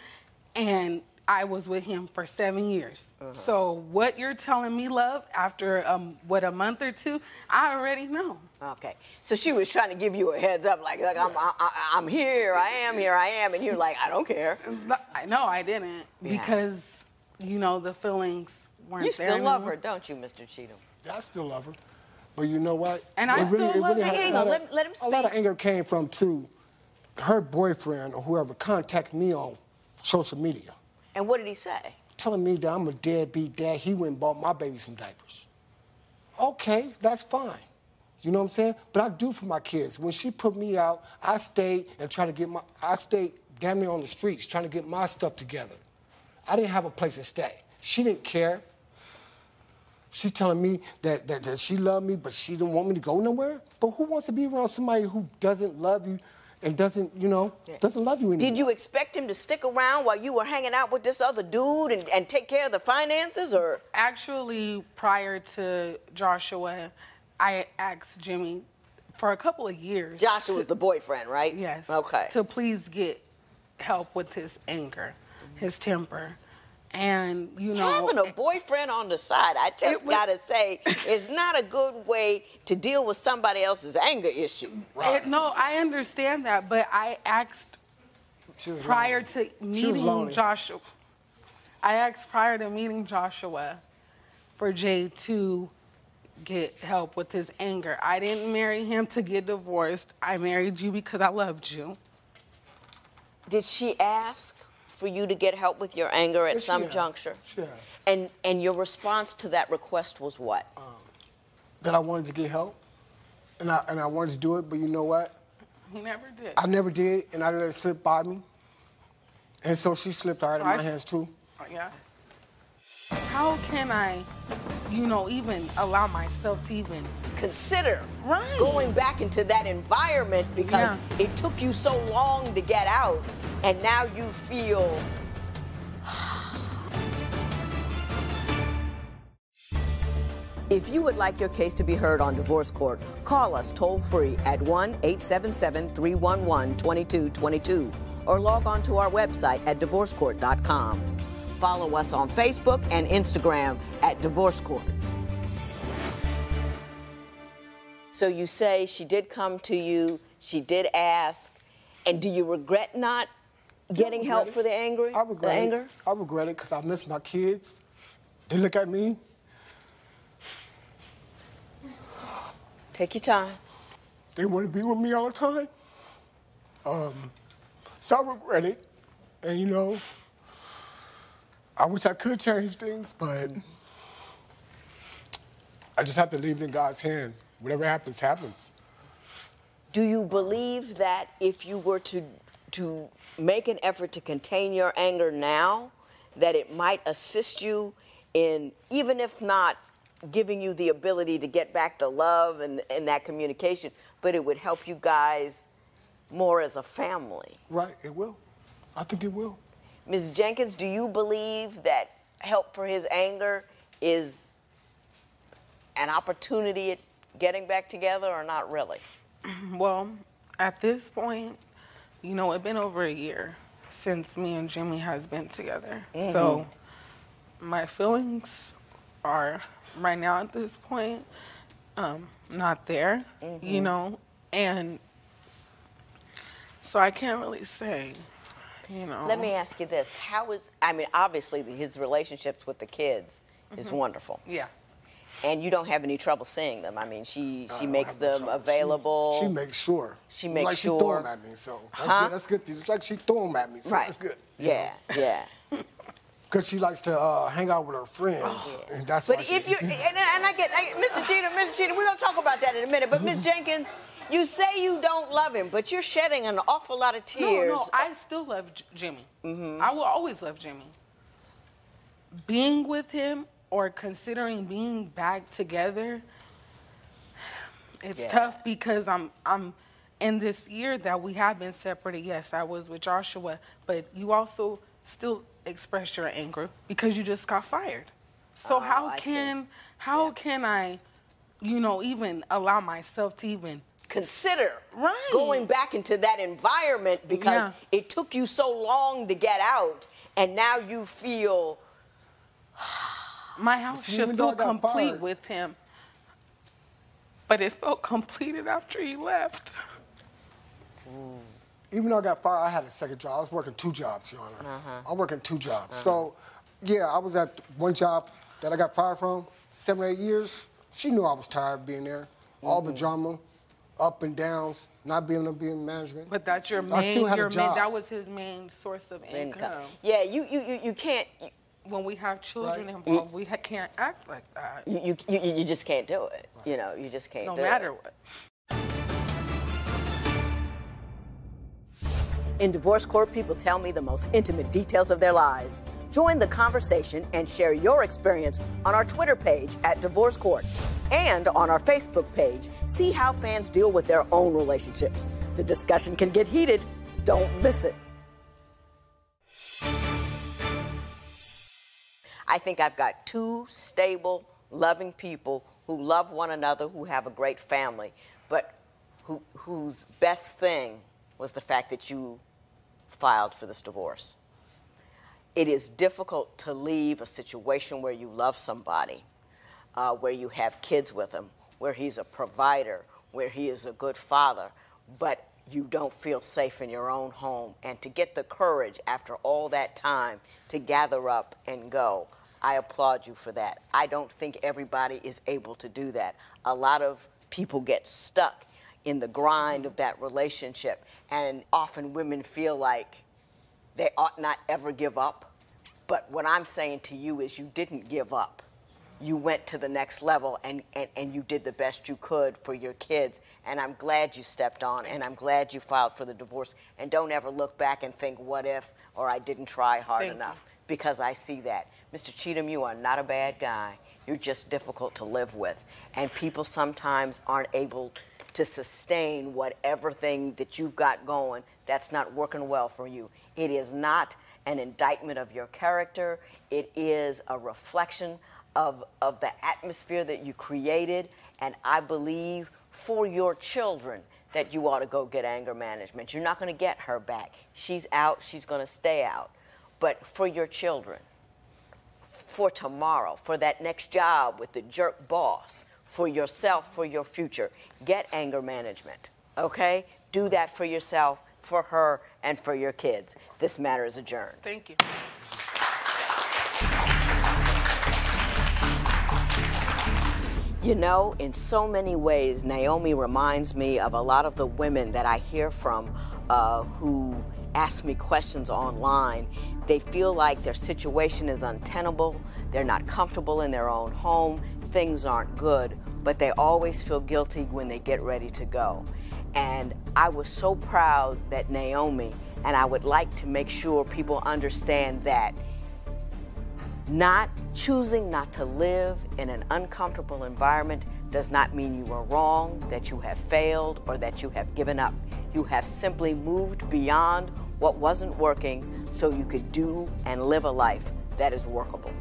and I was with him for 7 years. So what you're telling me, love, after a month or two, I already know. Okay. So she was trying to give you a heads up, like I'm here, I am, and you're like, I don't care. No, I didn't, because the feelings weren't there. You still love her, don't you, Mr. Cheatham? Yeah, I still love her. But you know what? And I still love her. Hang on, let him speak. A lot of anger came from, too, her boyfriend or whoever contacted me on social media. And what did he say? Telling me that I'm a deadbeat dad. He went and bought my baby some diapers. Okay, that's fine. You know what I'm saying? But I do for my kids. When she put me out, I stayed damn near on the streets trying to get my stuff together. I didn't have a place to stay. She didn't care. She's telling me that she loved me, but she didn't want me to go nowhere. But who wants to be around somebody who doesn't love you and doesn't love you anymore? Did you expect him to stick around while you were hanging out with this other dude and take care of the finances, or? Actually, prior to Joshua, I asked Jimmy for a couple of years. Joshua was the boyfriend, right? Yes. Okay. To please get help with his anger, his temper. And, having a boyfriend on the side, I just gotta say, is not a good way to deal with somebody else's anger issue. Right. No, I understand that, but I asked prior to meeting Joshua. I asked prior to meeting Joshua for Jay to get help with his anger. I didn't marry him to get divorced. I married you because I loved you. Did she ask for you to get help with your anger at some juncture? Sure. And your response to that request was what? That I wanted to get help, and I wanted to do it, but you know what? He never did. I never did, and I let it slip by me. And so she slipped out of my hands too. Yeah. How can I, even allow myself to even consider going back into that environment, because it took you so long to get out, and now you feel. If you would like your case to be heard on Divorce Court, call us toll-free at 1-877-311-2222 or log on to our website at divorcecourt.com. Follow us on Facebook and Instagram at Divorce Court. So you say she did come to you, she did ask, and do you regret not getting help for the anger? I regret it. I regret it because I miss my kids. They look at me. Take your time. They want to be with me all the time. So I regret it. And, I wish I could change things, but I just have to leave it in God's hands. Whatever happens, happens. Do you believe that if you were to make an effort to contain your anger now, that it might assist you in, even if not giving you the ability to get back the love and that communication, but it would help you guys more as a family? Right, it will. I think it will. Ms. Jenkins, do you believe that help for his anger is an opportunity at getting back together, or not really? Well, at this point, it's been over a year since me and Jimmy has been together. Mm-hmm. So my feelings are right now at this point not there, Mm-hmm. and so I can't really say, Let me ask you this. Obviously his relationships with the kids is wonderful. Yeah. And you don't have any trouble seeing them. She makes them available. She makes sure. She makes like sure. She throw them at me, so that's good. It's like she throw them at me, so that's good. Yeah. Because she likes to hang out with her friends, and that's but why if you and I get Mr. Cheatham, we're gonna talk about that in a minute. But Ms. Jenkins, you say you don't love him, but you're shedding an awful lot of tears. No, I still love Jimmy. Mm-hmm. I will always love Jimmy. Being with him or considering being back together, it's tough because I'm in this year that we have been separated. Yes, I was with Joshua, but you also still express your anger because you just got fired. So how can I, even allow myself to even consider going back into that environment, because it took you so long to get out, And now you feel... My house See, should even though feel I got complete fired- with him. But it felt completed after he left. Even though I got fired, I had a second job. I was working 2 jobs, Your Honor. I'm working 2 jobs. So, yeah, I was at one job that I got fired from, 7 or 8 years. She knew I was tired of being there. All the drama, up and downs, not being able to be in management. But that's your main, I still had a job. that was his main source of income. Yeah, you can't... When we have children involved, we can't act like that. You just can't do it. You know, you just can't do it. No matter what. In divorce court, people tell me the most intimate details of their lives. Join the conversation and share your experience on our Twitter page at Divorce Court and on our Facebook page. See how fans deal with their own relationships. The discussion can get heated. Don't miss it. I think I've got 2 stable, loving people who love one another, who have a great family, but whose best thing was the fact that you filed for this divorce. It is difficult to leave a situation where you love somebody, where you have kids with him, where he's a provider, where he is a good father, but you don't feel safe in your own home. And to get the courage after all that time to gather up and go, I applaud you for that. I don't think everybody is able to do that. A lot of people get stuck in the grind of that relationship, and often women feel like they ought not ever give up. But what I'm saying to you is you didn't give up. You went to the next level, and you did the best you could for your kids. And I'm glad you stepped on, and I'm glad you filed for the divorce. And don't ever look back and think, what if, or I didn't try hard enough, because I see that. Mr. Cheatham, you are not a bad guy. You're just difficult to live with. And people sometimes aren't able to sustain whatever thing that you've got going that's not working well for you. It is not an indictment of your character. It is a reflection of the atmosphere that you created. And I believe for your children that you ought to go get anger management. You're not going to get her back. She's out. She's going to stay out. But for your children, for tomorrow, for that next job with the jerk boss, for yourself, for your future, get anger management, okay? Do that for yourself, for her, and for your kids. This matter is adjourned. Thank you. You know, in so many ways, Naomi reminds me of a lot of the women that I hear from who ask me questions online. They feel like their situation is untenable, they're not comfortable in their own home, things aren't good, but they always feel guilty when they get ready to go. And I was so proud that Naomi, and I would like to make sure people understand that not choosing not to live in an uncomfortable environment does not mean you are wrong, that you have failed, or that you have given up. You have simply moved beyond what wasn't working so you could do and live a life that is workable.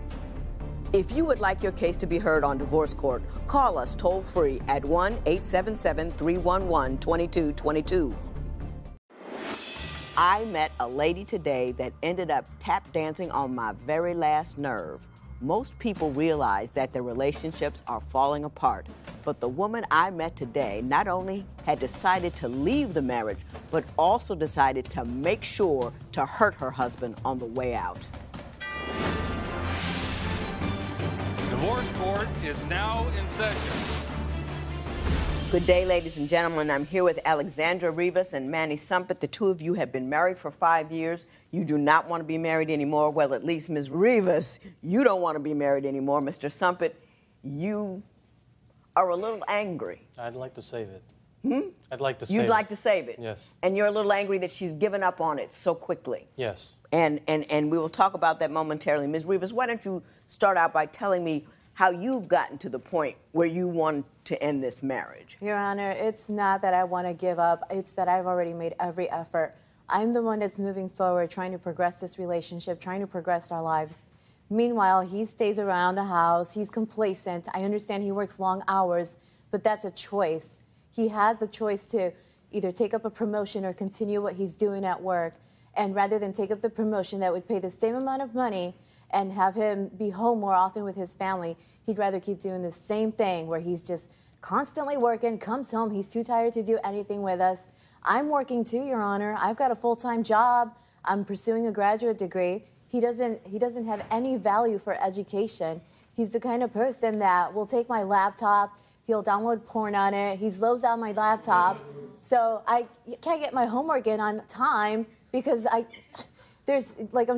If you would like your case to be heard on Divorce Court, call us toll-free at 1-877-311-2222. I met a lady today that ended up tap dancing on my very last nerve. Most people realize that their relationships are falling apart, but the woman I met today not only had decided to leave the marriage, but also decided to make sure to hurt her husband on the way out. Divorce Court is now in session. Good day, ladies and gentlemen. I'm here with Alexandra Rivas and Manny Sumpet. The two of you have been married for 5 years. You do not want to be married anymore. Well, at least Ms. Rivas, you don't want to be married anymore. Mr. Sumpet, you are a little angry. I'd like to save it. I'd like to save it. You'd like to save it? Yes. And you're a little angry that she's given up on it so quickly. Yes. And we will talk about that momentarily. Ms. Rivas, why don't you start out by telling me how you've gotten to the point where you want to end this marriage? Your Honor, it's not that I want to give up. It's that I've already made every effort. I'm the one that's moving forward, trying to progress this relationship, trying to progress our lives. Meanwhile, he stays around the house. He's complacent. I understand he works long hours, but that's a choice. He had the choice to either take up a promotion or continue what he's doing at work. And rather than take up the promotion that would pay the same amount of money and have him be home more often with his family, he'd rather keep doing the same thing where he's just constantly working, comes home, he's too tired to do anything with us. I'm working too, Your Honor. I've got a full-time job. I'm pursuing a graduate degree. He doesn't have any value for education. He's the kind of person that will take my laptop, he'll download porn on it, he loads out my laptop, so I can't get my homework in on time because I'm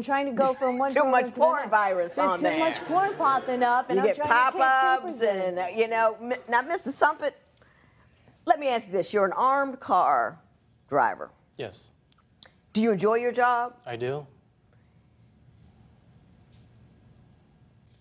trying to go from one too program much to porn the next. virus There's on too there. much porn popping up, and you I'm get trying to kick pop-ups papers in. and, now, Mr. Sumpit, let me ask you this. You're an armed car driver. Yes. Do you enjoy your job? I do.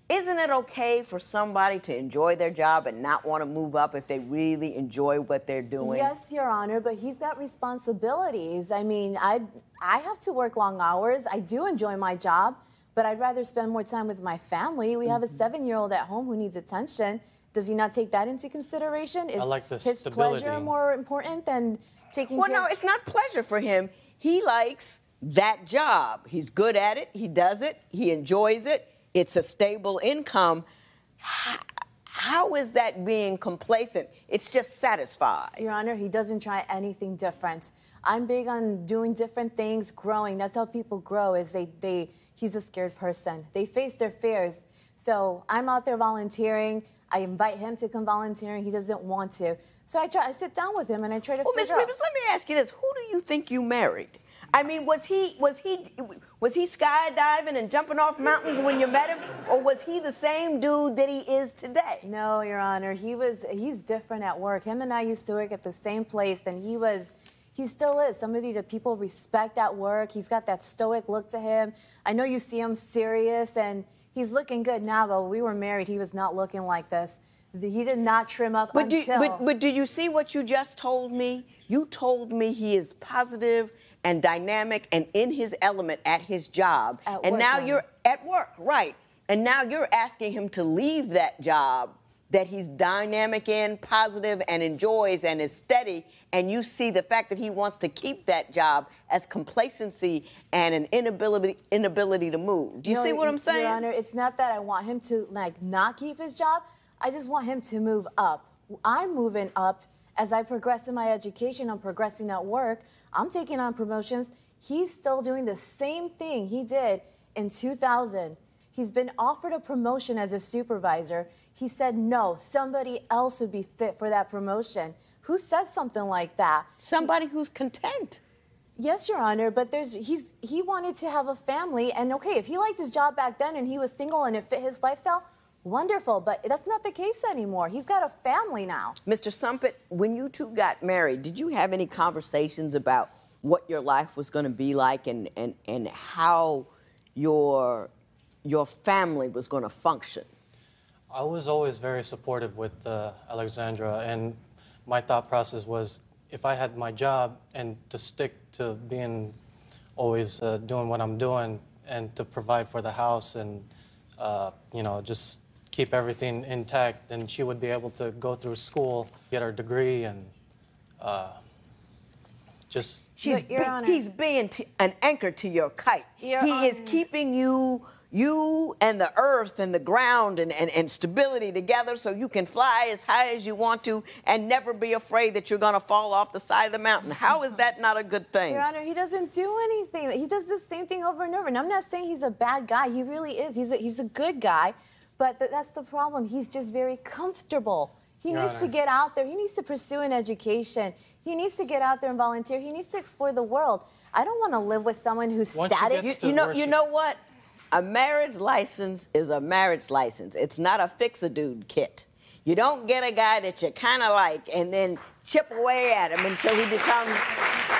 Isn't it okay for somebody to enjoy their job and not want to move up if they really enjoy what they're doing? Yes, Your Honor, but he's got responsibilities. I mean, I have to work long hours. I do enjoy my job, but I'd rather spend more time with my family. We have a 7-year-old at home who needs attention. Does he not take that into consideration? Is I like the his stability. pleasure more important than taking Well, care no, it's not pleasure for him. He likes that job. He's good at it. He does it. He enjoys it. It's a stable income. How is that being complacent? It's just satisfied. Your Honor, he doesn't try anything different. I'm big on doing different things, growing. That's how people grow, is he's a scared person. They face their fears. So I'm out there volunteering. I invite him to come volunteering. He doesn't want to. So I sit down with him and I try to Ms. figure out. Rivers, let me ask you this. Who do you think you married? I mean, was he skydiving and jumping off mountains when you met him, or was he the same dude that he is today? No, Your Honor. He's different at work. Him and I used to work at the same place, and he still is somebody that people respect at work. He's got that stoic look to him. I know you see him serious, and he's looking good now, but when we were married, he was not looking like this. He did not trim up But do you see what you just told me? You told me he is positive and dynamic and in his element at his job. And now you're at work, right. And now you're asking him to leave that job that he's dynamic in, positive, and enjoys and is steady, and you see the fact that he wants to keep that job as complacency and an inability to move. Do you see what I'm saying? Your Honor, it's not that I want him to not keep his job. I just want him to move up. I'm moving up as I progress in my education. I'm progressing at work. I'm taking on promotions. He's still doing the same thing he did in 2000. He's been offered a promotion as a supervisor. He said no, somebody else would be fit for that promotion. Who says something like that? Somebody who's content. Yes, Your Honor, but he wanted to have a family, and okay, if he liked his job back then and he was single and it fit his lifestyle, wonderful, but that's not the case anymore. He's got a family now. Mr. Sumpit, when you two got married, did you have any conversations about what your life was going to be like and how your family was going to function? I was always very supportive with Alexandra, and my thought process was if I had my job and to stick to being always doing what I'm doing and to provide for the house and, just keep everything intact, then she would be able to go through school, get her degree, and just... He's being an anchor to your kite. He is keeping you and the earth and the ground and stability together so you can fly as high as you want to and never be afraid that you're going to fall off the side of the mountain. How is that not a good thing? Your Honor, he doesn't do anything. He does the same thing over and over. And I'm not saying he's a bad guy. He really is. He's a good guy. But that's the problem. He's just very comfortable. He needs to get out there. He needs to pursue an education. He needs to get out there and volunteer. He needs to explore the world. I don't want to live with someone who's static. You know what? A marriage license is a marriage license. It's not a fix-a-dude kit. You don't get a guy that you kind of like and then chip away at him until he becomes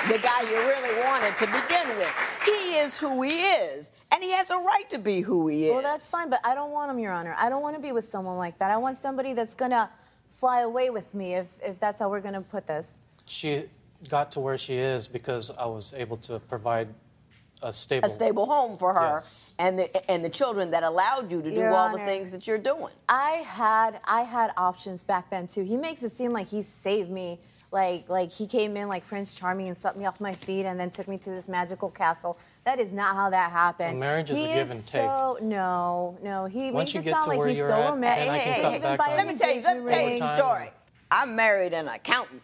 the guy you really wanted to begin with. He is who he is, and he has a right to be who he is. Well, that's fine, but I don't want him, Your Honor. I don't want to be with someone like that. I want somebody that's going to fly away with me, if that's how we're going to put this. She got to where she is because I was able to provide a stable home for her, yes. and the children that allowed you to do all the things that you're doing. I had options back then too. He makes it seem like he saved me, like he came in like Prince Charming and swept me off my feet and then took me to this magical castle. That is not how that happened. A marriage is a give and take. No, he Once makes you it get sound to like where he's you're so at, romantic. then I can cut back on Let me tell you a story. I married an accountant.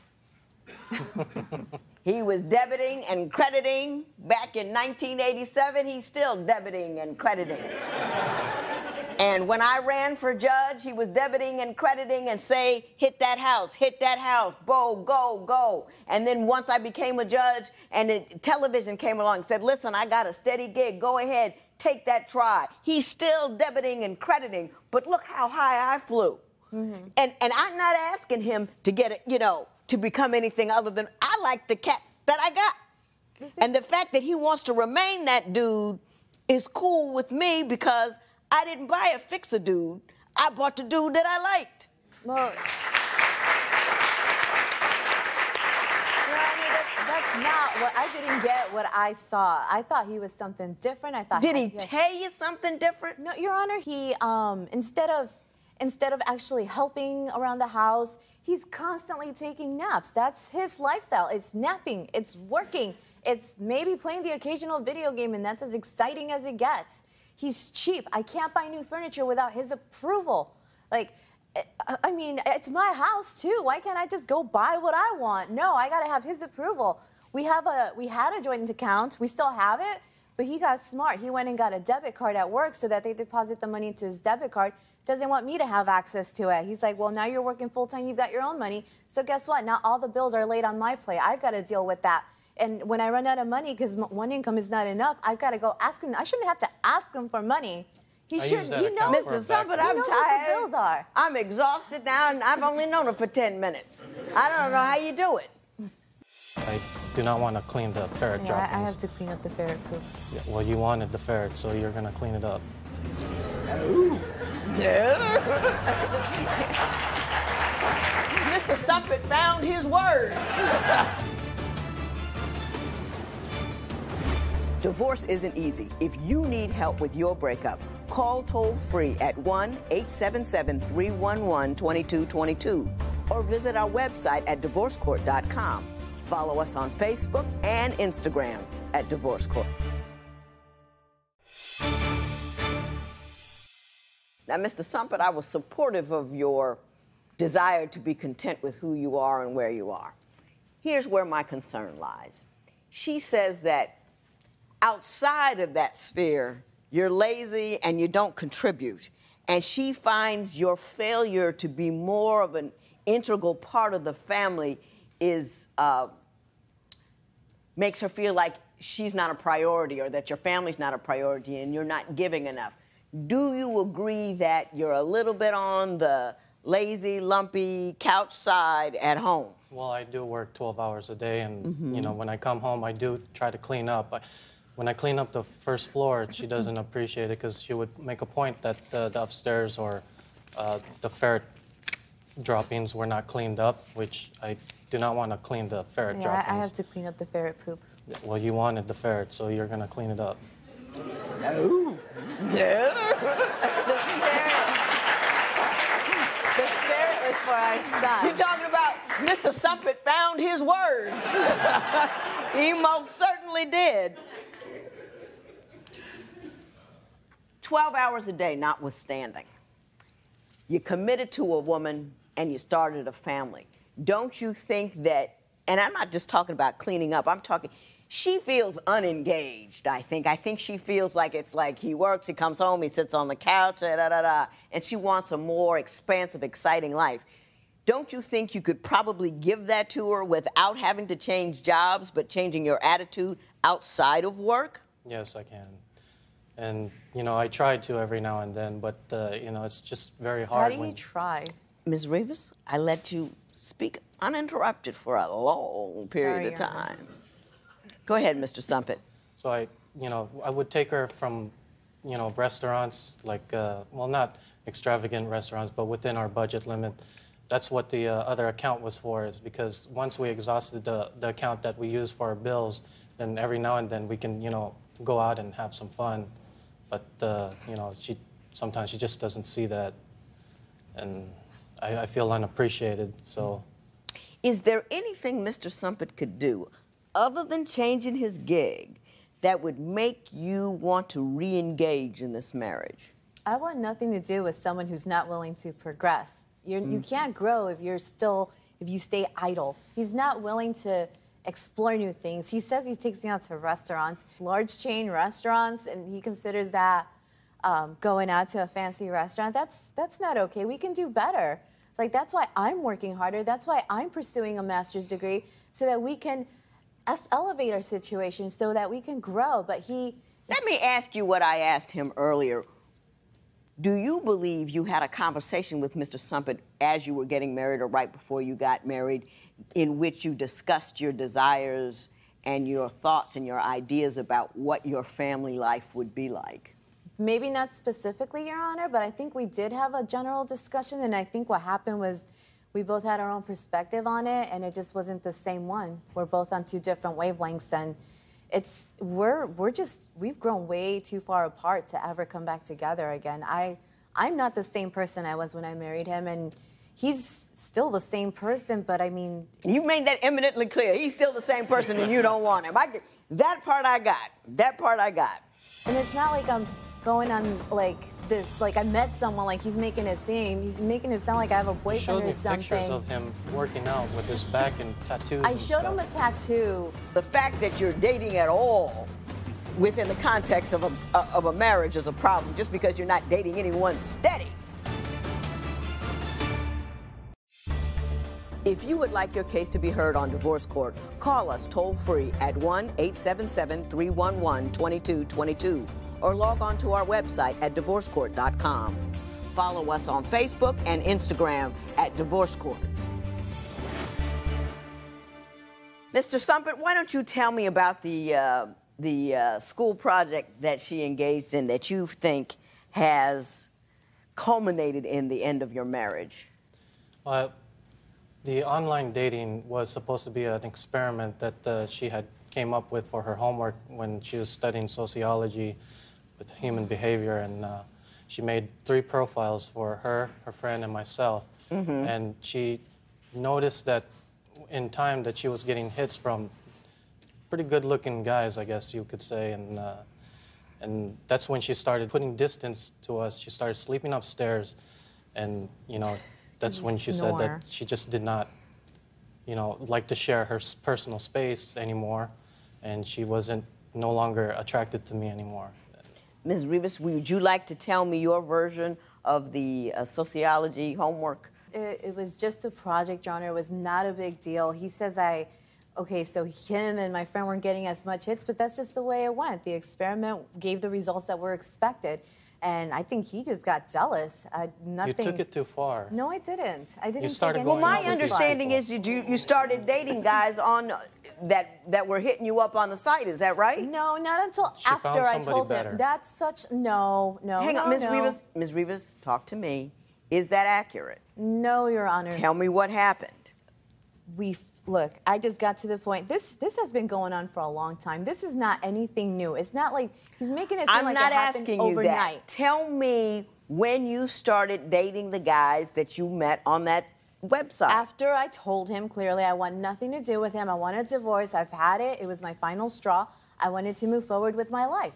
He was debiting and crediting. Back in 1987, he's still debiting and crediting. And when I ran for judge, he was debiting and crediting and say, hit that house, go, go, go. And then once I became a judge and the television came along and said, listen, I got a steady gig, go ahead, take that try. He's still debiting and crediting, but look how high I flew. Mm-hmm. And I'm not asking him to get it, to become anything other than I like the cat that I got. And the fact that he wants to remain that dude is cool with me because I didn't buy a fixer dude. I bought the dude that I liked. Well, that's not what I didn't get. What I saw, I thought he was something different. I thought. Did he tell you something different? No, Your Honor. He instead of actually helping around the house, he's constantly taking naps. That's his lifestyle. It's napping. It's working. It's maybe playing the occasional video game, and that's as exciting as it gets. He's cheap. I can't buy new furniture without his approval. Like, I mean, it's my house too. Why can't I just go buy what I want? No, I gotta have his approval. We had a joint account. We still have it, but he got smart. He went and got a debit card at work so that they deposit the money into his debit card. Doesn't want me to have access to it. He's like, well, now you're working full time. You've got your own money. So guess what? Now all the bills are laid on my plate. I've got to deal with that. And when I run out of money because one income is not enough, I've got to go ask him. I shouldn't have to ask him for money. He shouldn't. He knows. Mr. Sumpet, I'm tired. What the bills are. I'm exhausted now, and I've only known her for 10 minutes. I don't know how you do it. I do not want to clean the ferret droppings. I have to clean up the ferret poop. Yeah, well, you wanted the ferret, so you're going to clean it up. No. Mr. Sumpet found his words. Divorce isn't easy. If you need help with your breakup, call toll-free at 1-877-311-2222 or visit our website at divorcecourt.com. Follow us on Facebook and Instagram at Divorce Court. Now, Mr. Sumpet, I was supportive of your desire to be content with who you are and where you are. Here's where my concern lies. She says that outside of that sphere, you're lazy and you don't contribute. And she finds your failure to be more of an integral part of the family makes her feel like she's not a priority or that your family's not a priority and you're not giving enough. Do you agree that you're a little bit on the lazy, lumpy couch side at home? Well, I do work 12 hours a day, and when I come home, I do try to clean up. When I clean up the first floor, she doesn't appreciate it because she would make a point that the upstairs or the ferret droppings were not cleaned up, which I do not want to clean the ferret droppings. I have to clean up the ferret poop. Well, you wanted the ferret, so you're going to clean it up. No. The ferret was for our son. You're talking about Mr. Sumpet found his words. He most certainly did. 12 hours a day notwithstanding. You committed to a woman and you started a family. Don't you think that, and I'm not just talking about cleaning up, I'm talking, she feels unengaged, I think. I think she feels like it's like he works, he comes home, he sits on the couch, and she wants a more expansive, exciting life. Don't you think you could probably give that to her without having to change jobs, but changing your attitude outside of work? Yes, I can. And, I try to every now and then, but, it's just very hard. How do you try? Ms. Rivas, I let you speak uninterrupted for a long period of time. Go ahead, Mr. Sumpet. So I would take her from, restaurants like, well, not extravagant restaurants, but within our budget limit. That's what the other account was for, is because once we exhausted the account that we use for our bills, then every now and then we can, go out and have some fun. But, you know, sometimes she just doesn't see that. And I feel unappreciated, so. Is there anything Mr. Sumpit could do other than changing his gig that would make you want to re-engage in this marriage? I want nothing to do with someone who's not willing to progress. You can't grow if you stay idle. He's not willing to explore new things. He says he takes me out to restaurants, large chain restaurants, and he considers that going out to a fancy restaurant. That's not okay. We can do better. It's like, that's why I'm working harder. That's why I'm pursuing a master's degree, so that we can elevate our situation, so that we can grow. But Let me ask you what I asked him earlier. Do you believe you had a conversation with Mr. Sumpit as you were getting married or right before you got married, in which you discussed your desires and your thoughts and your ideas about what your family life would be like? Maybe not specifically, Your Honor, but I think we did have a general discussion, and I think what happened was we both had our own perspective on it, and it just wasn't the same one. We're both on two different wavelengths, and we've grown way too far apart to ever come back together again. I'm not the same person I was when I married him, and he's still the same person, but I mean... You made that eminently clear. He's still the same person and you don't want him. That part I got. That part I got. And it's not like I'm going on like this, like I met someone, like he's making it sound like I have a boyfriend or something. He showed me pictures of him working out with his back and tattoos I showed him a tattoo. The fact that you're dating at all within the context of a marriage is a problem, just because you're not dating anyone steady. If you would like your case to be heard on divorce court, call us toll-free at 1-877-311-2222 or log on to our website at divorcecourt.com. Follow us on Facebook and Instagram at Divorce Court. Mr. Sumpit, why don't you tell me about the school project that she engaged in that you think has culminated in the end of your marriage? The online dating was supposed to be an experiment that she had came up with for her homework when she was studying sociology with human behavior, and she made 3 profiles for her friend, and myself. Mm-hmm. And she noticed that in time that she was getting hits from pretty good-looking guys, I guess you could say, and that's when she started putting distance to us. She started sleeping upstairs, and you know, that's when she said that she just did not, you know, like to share her personal space anymore, and she wasn't no longer attracted to me anymore. Ms. Rivas, would you like to tell me your version of the sociology homework? It was just a project, Your Honor. It was not a big deal. He says okay, so him and my friend weren't getting as much hits, but that's just the way it went. The experiment gave the results that were expected. And I think he just got jealous. You took it too far. No, I didn't. I didn't. Well, my understanding is you started dating guys on that were hitting you up on the site. Is that right? No, not until after I told him. That's such no. Hang on, Ms. Rivas. Ms. Rivas, talk to me. Is that accurate? No, Your Honor. Tell me what happened. Look, I just got to the point. This has been going on for a long time. This is not anything new. It's not like he's making it sound like it happened overnight. I'm not asking you that. Tell me when you started dating the guys that you met on that website. After I told him clearly I want nothing to do with him. I want a divorce. I've had it. It was my final straw. I wanted to move forward with my life.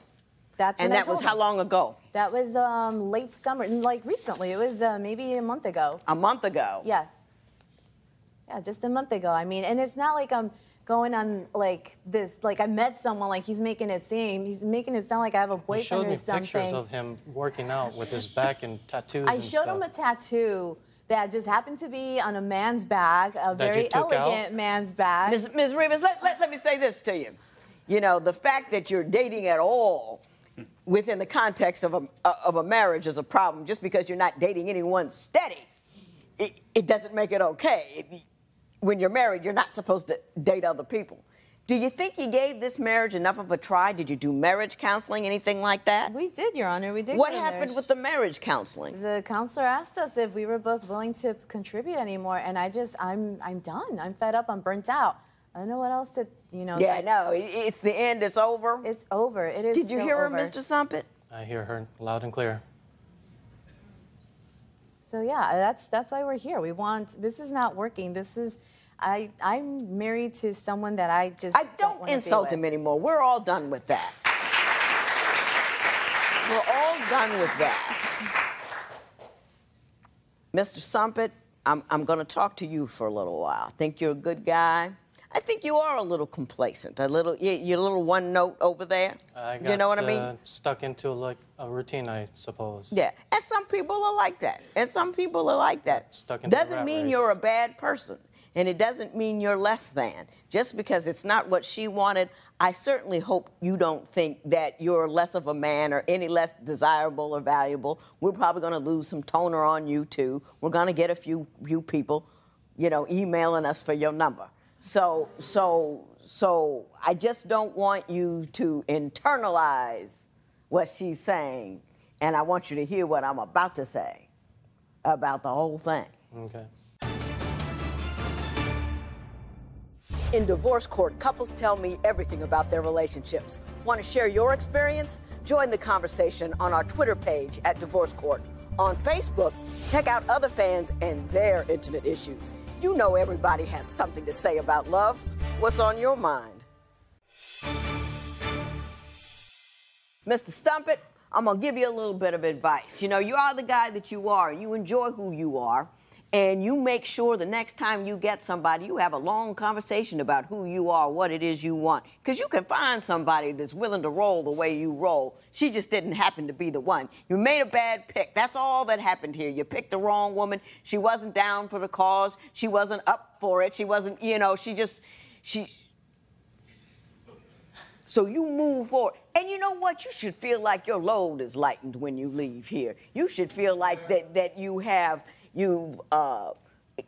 That's when I told him. And that was how long ago? That was late summer, like recently. It was maybe a month ago. A month ago? Yes. Yeah, just a month ago. I mean, and it's not like I'm going on like this, like I met someone, like he's making it sound like I have a boyfriend or something. He showed me pictures of him working out with his back and tattoos I showed him a tattoo that just happened to be on a man's back, a very elegant man's back. Ms. Rivas, let me say this to you. You know, the fact that you're dating at all within the context of a marriage is a problem. Just because you're not dating anyone steady, it doesn't make it okay. When you're married, you're not supposed to date other people. Do you think you gave this marriage enough of a try? Did you do marriage counseling, anything like that? We did, Your Honor. We did. What happened with the marriage counseling? The counselor asked us if we were both willing to contribute anymore, and I'm done. I'm fed up. I'm burnt out. I don't know what else to, you know. Yeah, no, it's the end. It's over. It's over. It is. Did you so hear her, over. Mr. Sumpit? I hear her loud and clear. So yeah, that's why we're here. We want. This is not working. This is. I'm married to someone that I just. I don't insult him anymore. We're all done with that. We're all done with that. Mr. Sumpit, I'm going to talk to you for a little while. I think you're a good guy. I think you are a little complacent, you're a little one note over there. You know what I mean? Stuck into like a routine, I suppose. Yeah, and some people are like that. Stuck into Doesn't mean you're a bad person, and it doesn't mean you're less than. Just because it's not what she wanted, I certainly hope you don't think that you're less of a man or any less desirable or valuable. We're probably going to lose some toner on you too. We're going to get a few people, emailing us for your number. So I just don't want you to internalize what she's saying, and I want you to hear what I'm about to say about the whole thing. Okay. In divorce court, couples tell me everything about their relationships. Want to share your experience? Join the conversation on our Twitter page at Divorce Court. On Facebook, check out other fans and their intimate issues. You know everybody has something to say about love. What's on your mind? Mr. Stumpit, I'm going to give you a little bit of advice. You are the guy that you are. You enjoy who you are. And you make sure the next time you get somebody, you have a long conversation about who you are, what it is you want. Because you can find somebody that's willing to roll the way you roll. She just didn't happen to be the one. You made a bad pick. That's all that happened here. You picked the wrong woman. She wasn't down for the cause. She wasn't up for it. She wasn't, So you move forward. And you know what? You should feel like your load is lightened when you leave here. You should feel like that you've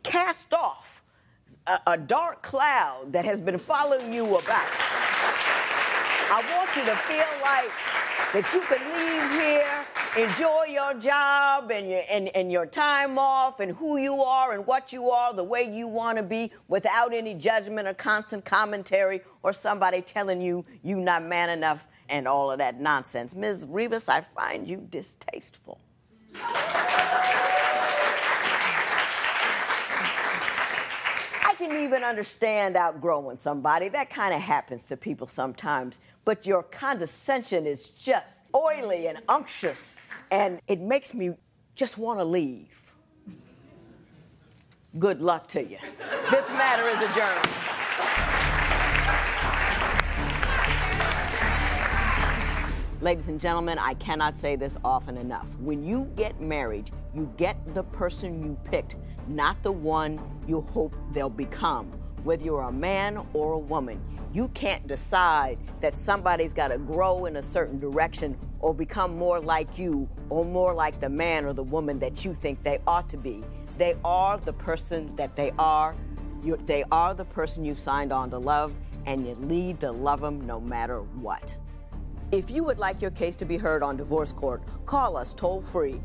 cast off a dark cloud that has been following you about. I want you to feel like that you can leave here, enjoy your job and your time off and who you are and what you are, the way you want to be, without any judgment or constant commentary or somebody telling you you're not man enough and all of that nonsense. Ms. Rivas, I find you distasteful. I can even understand outgrowing somebody. That kind of happens to people sometimes. But your condescension is just oily and unctuous, and it makes me just want to leave. Good luck to you. This matter is adjourned. Ladies and gentlemen, I cannot say this often enough. When you get married, you get the person you picked, not the one you hope they'll become. Whether you're a man or a woman, you can't decide that somebody's got to grow in a certain direction or become more like you or more like the man or the woman that you think they ought to be. They are the person that they are. They are the person you've signed on to love, and you need to love them no matter what. If you would like your case to be heard on Divorce Court, call us toll-free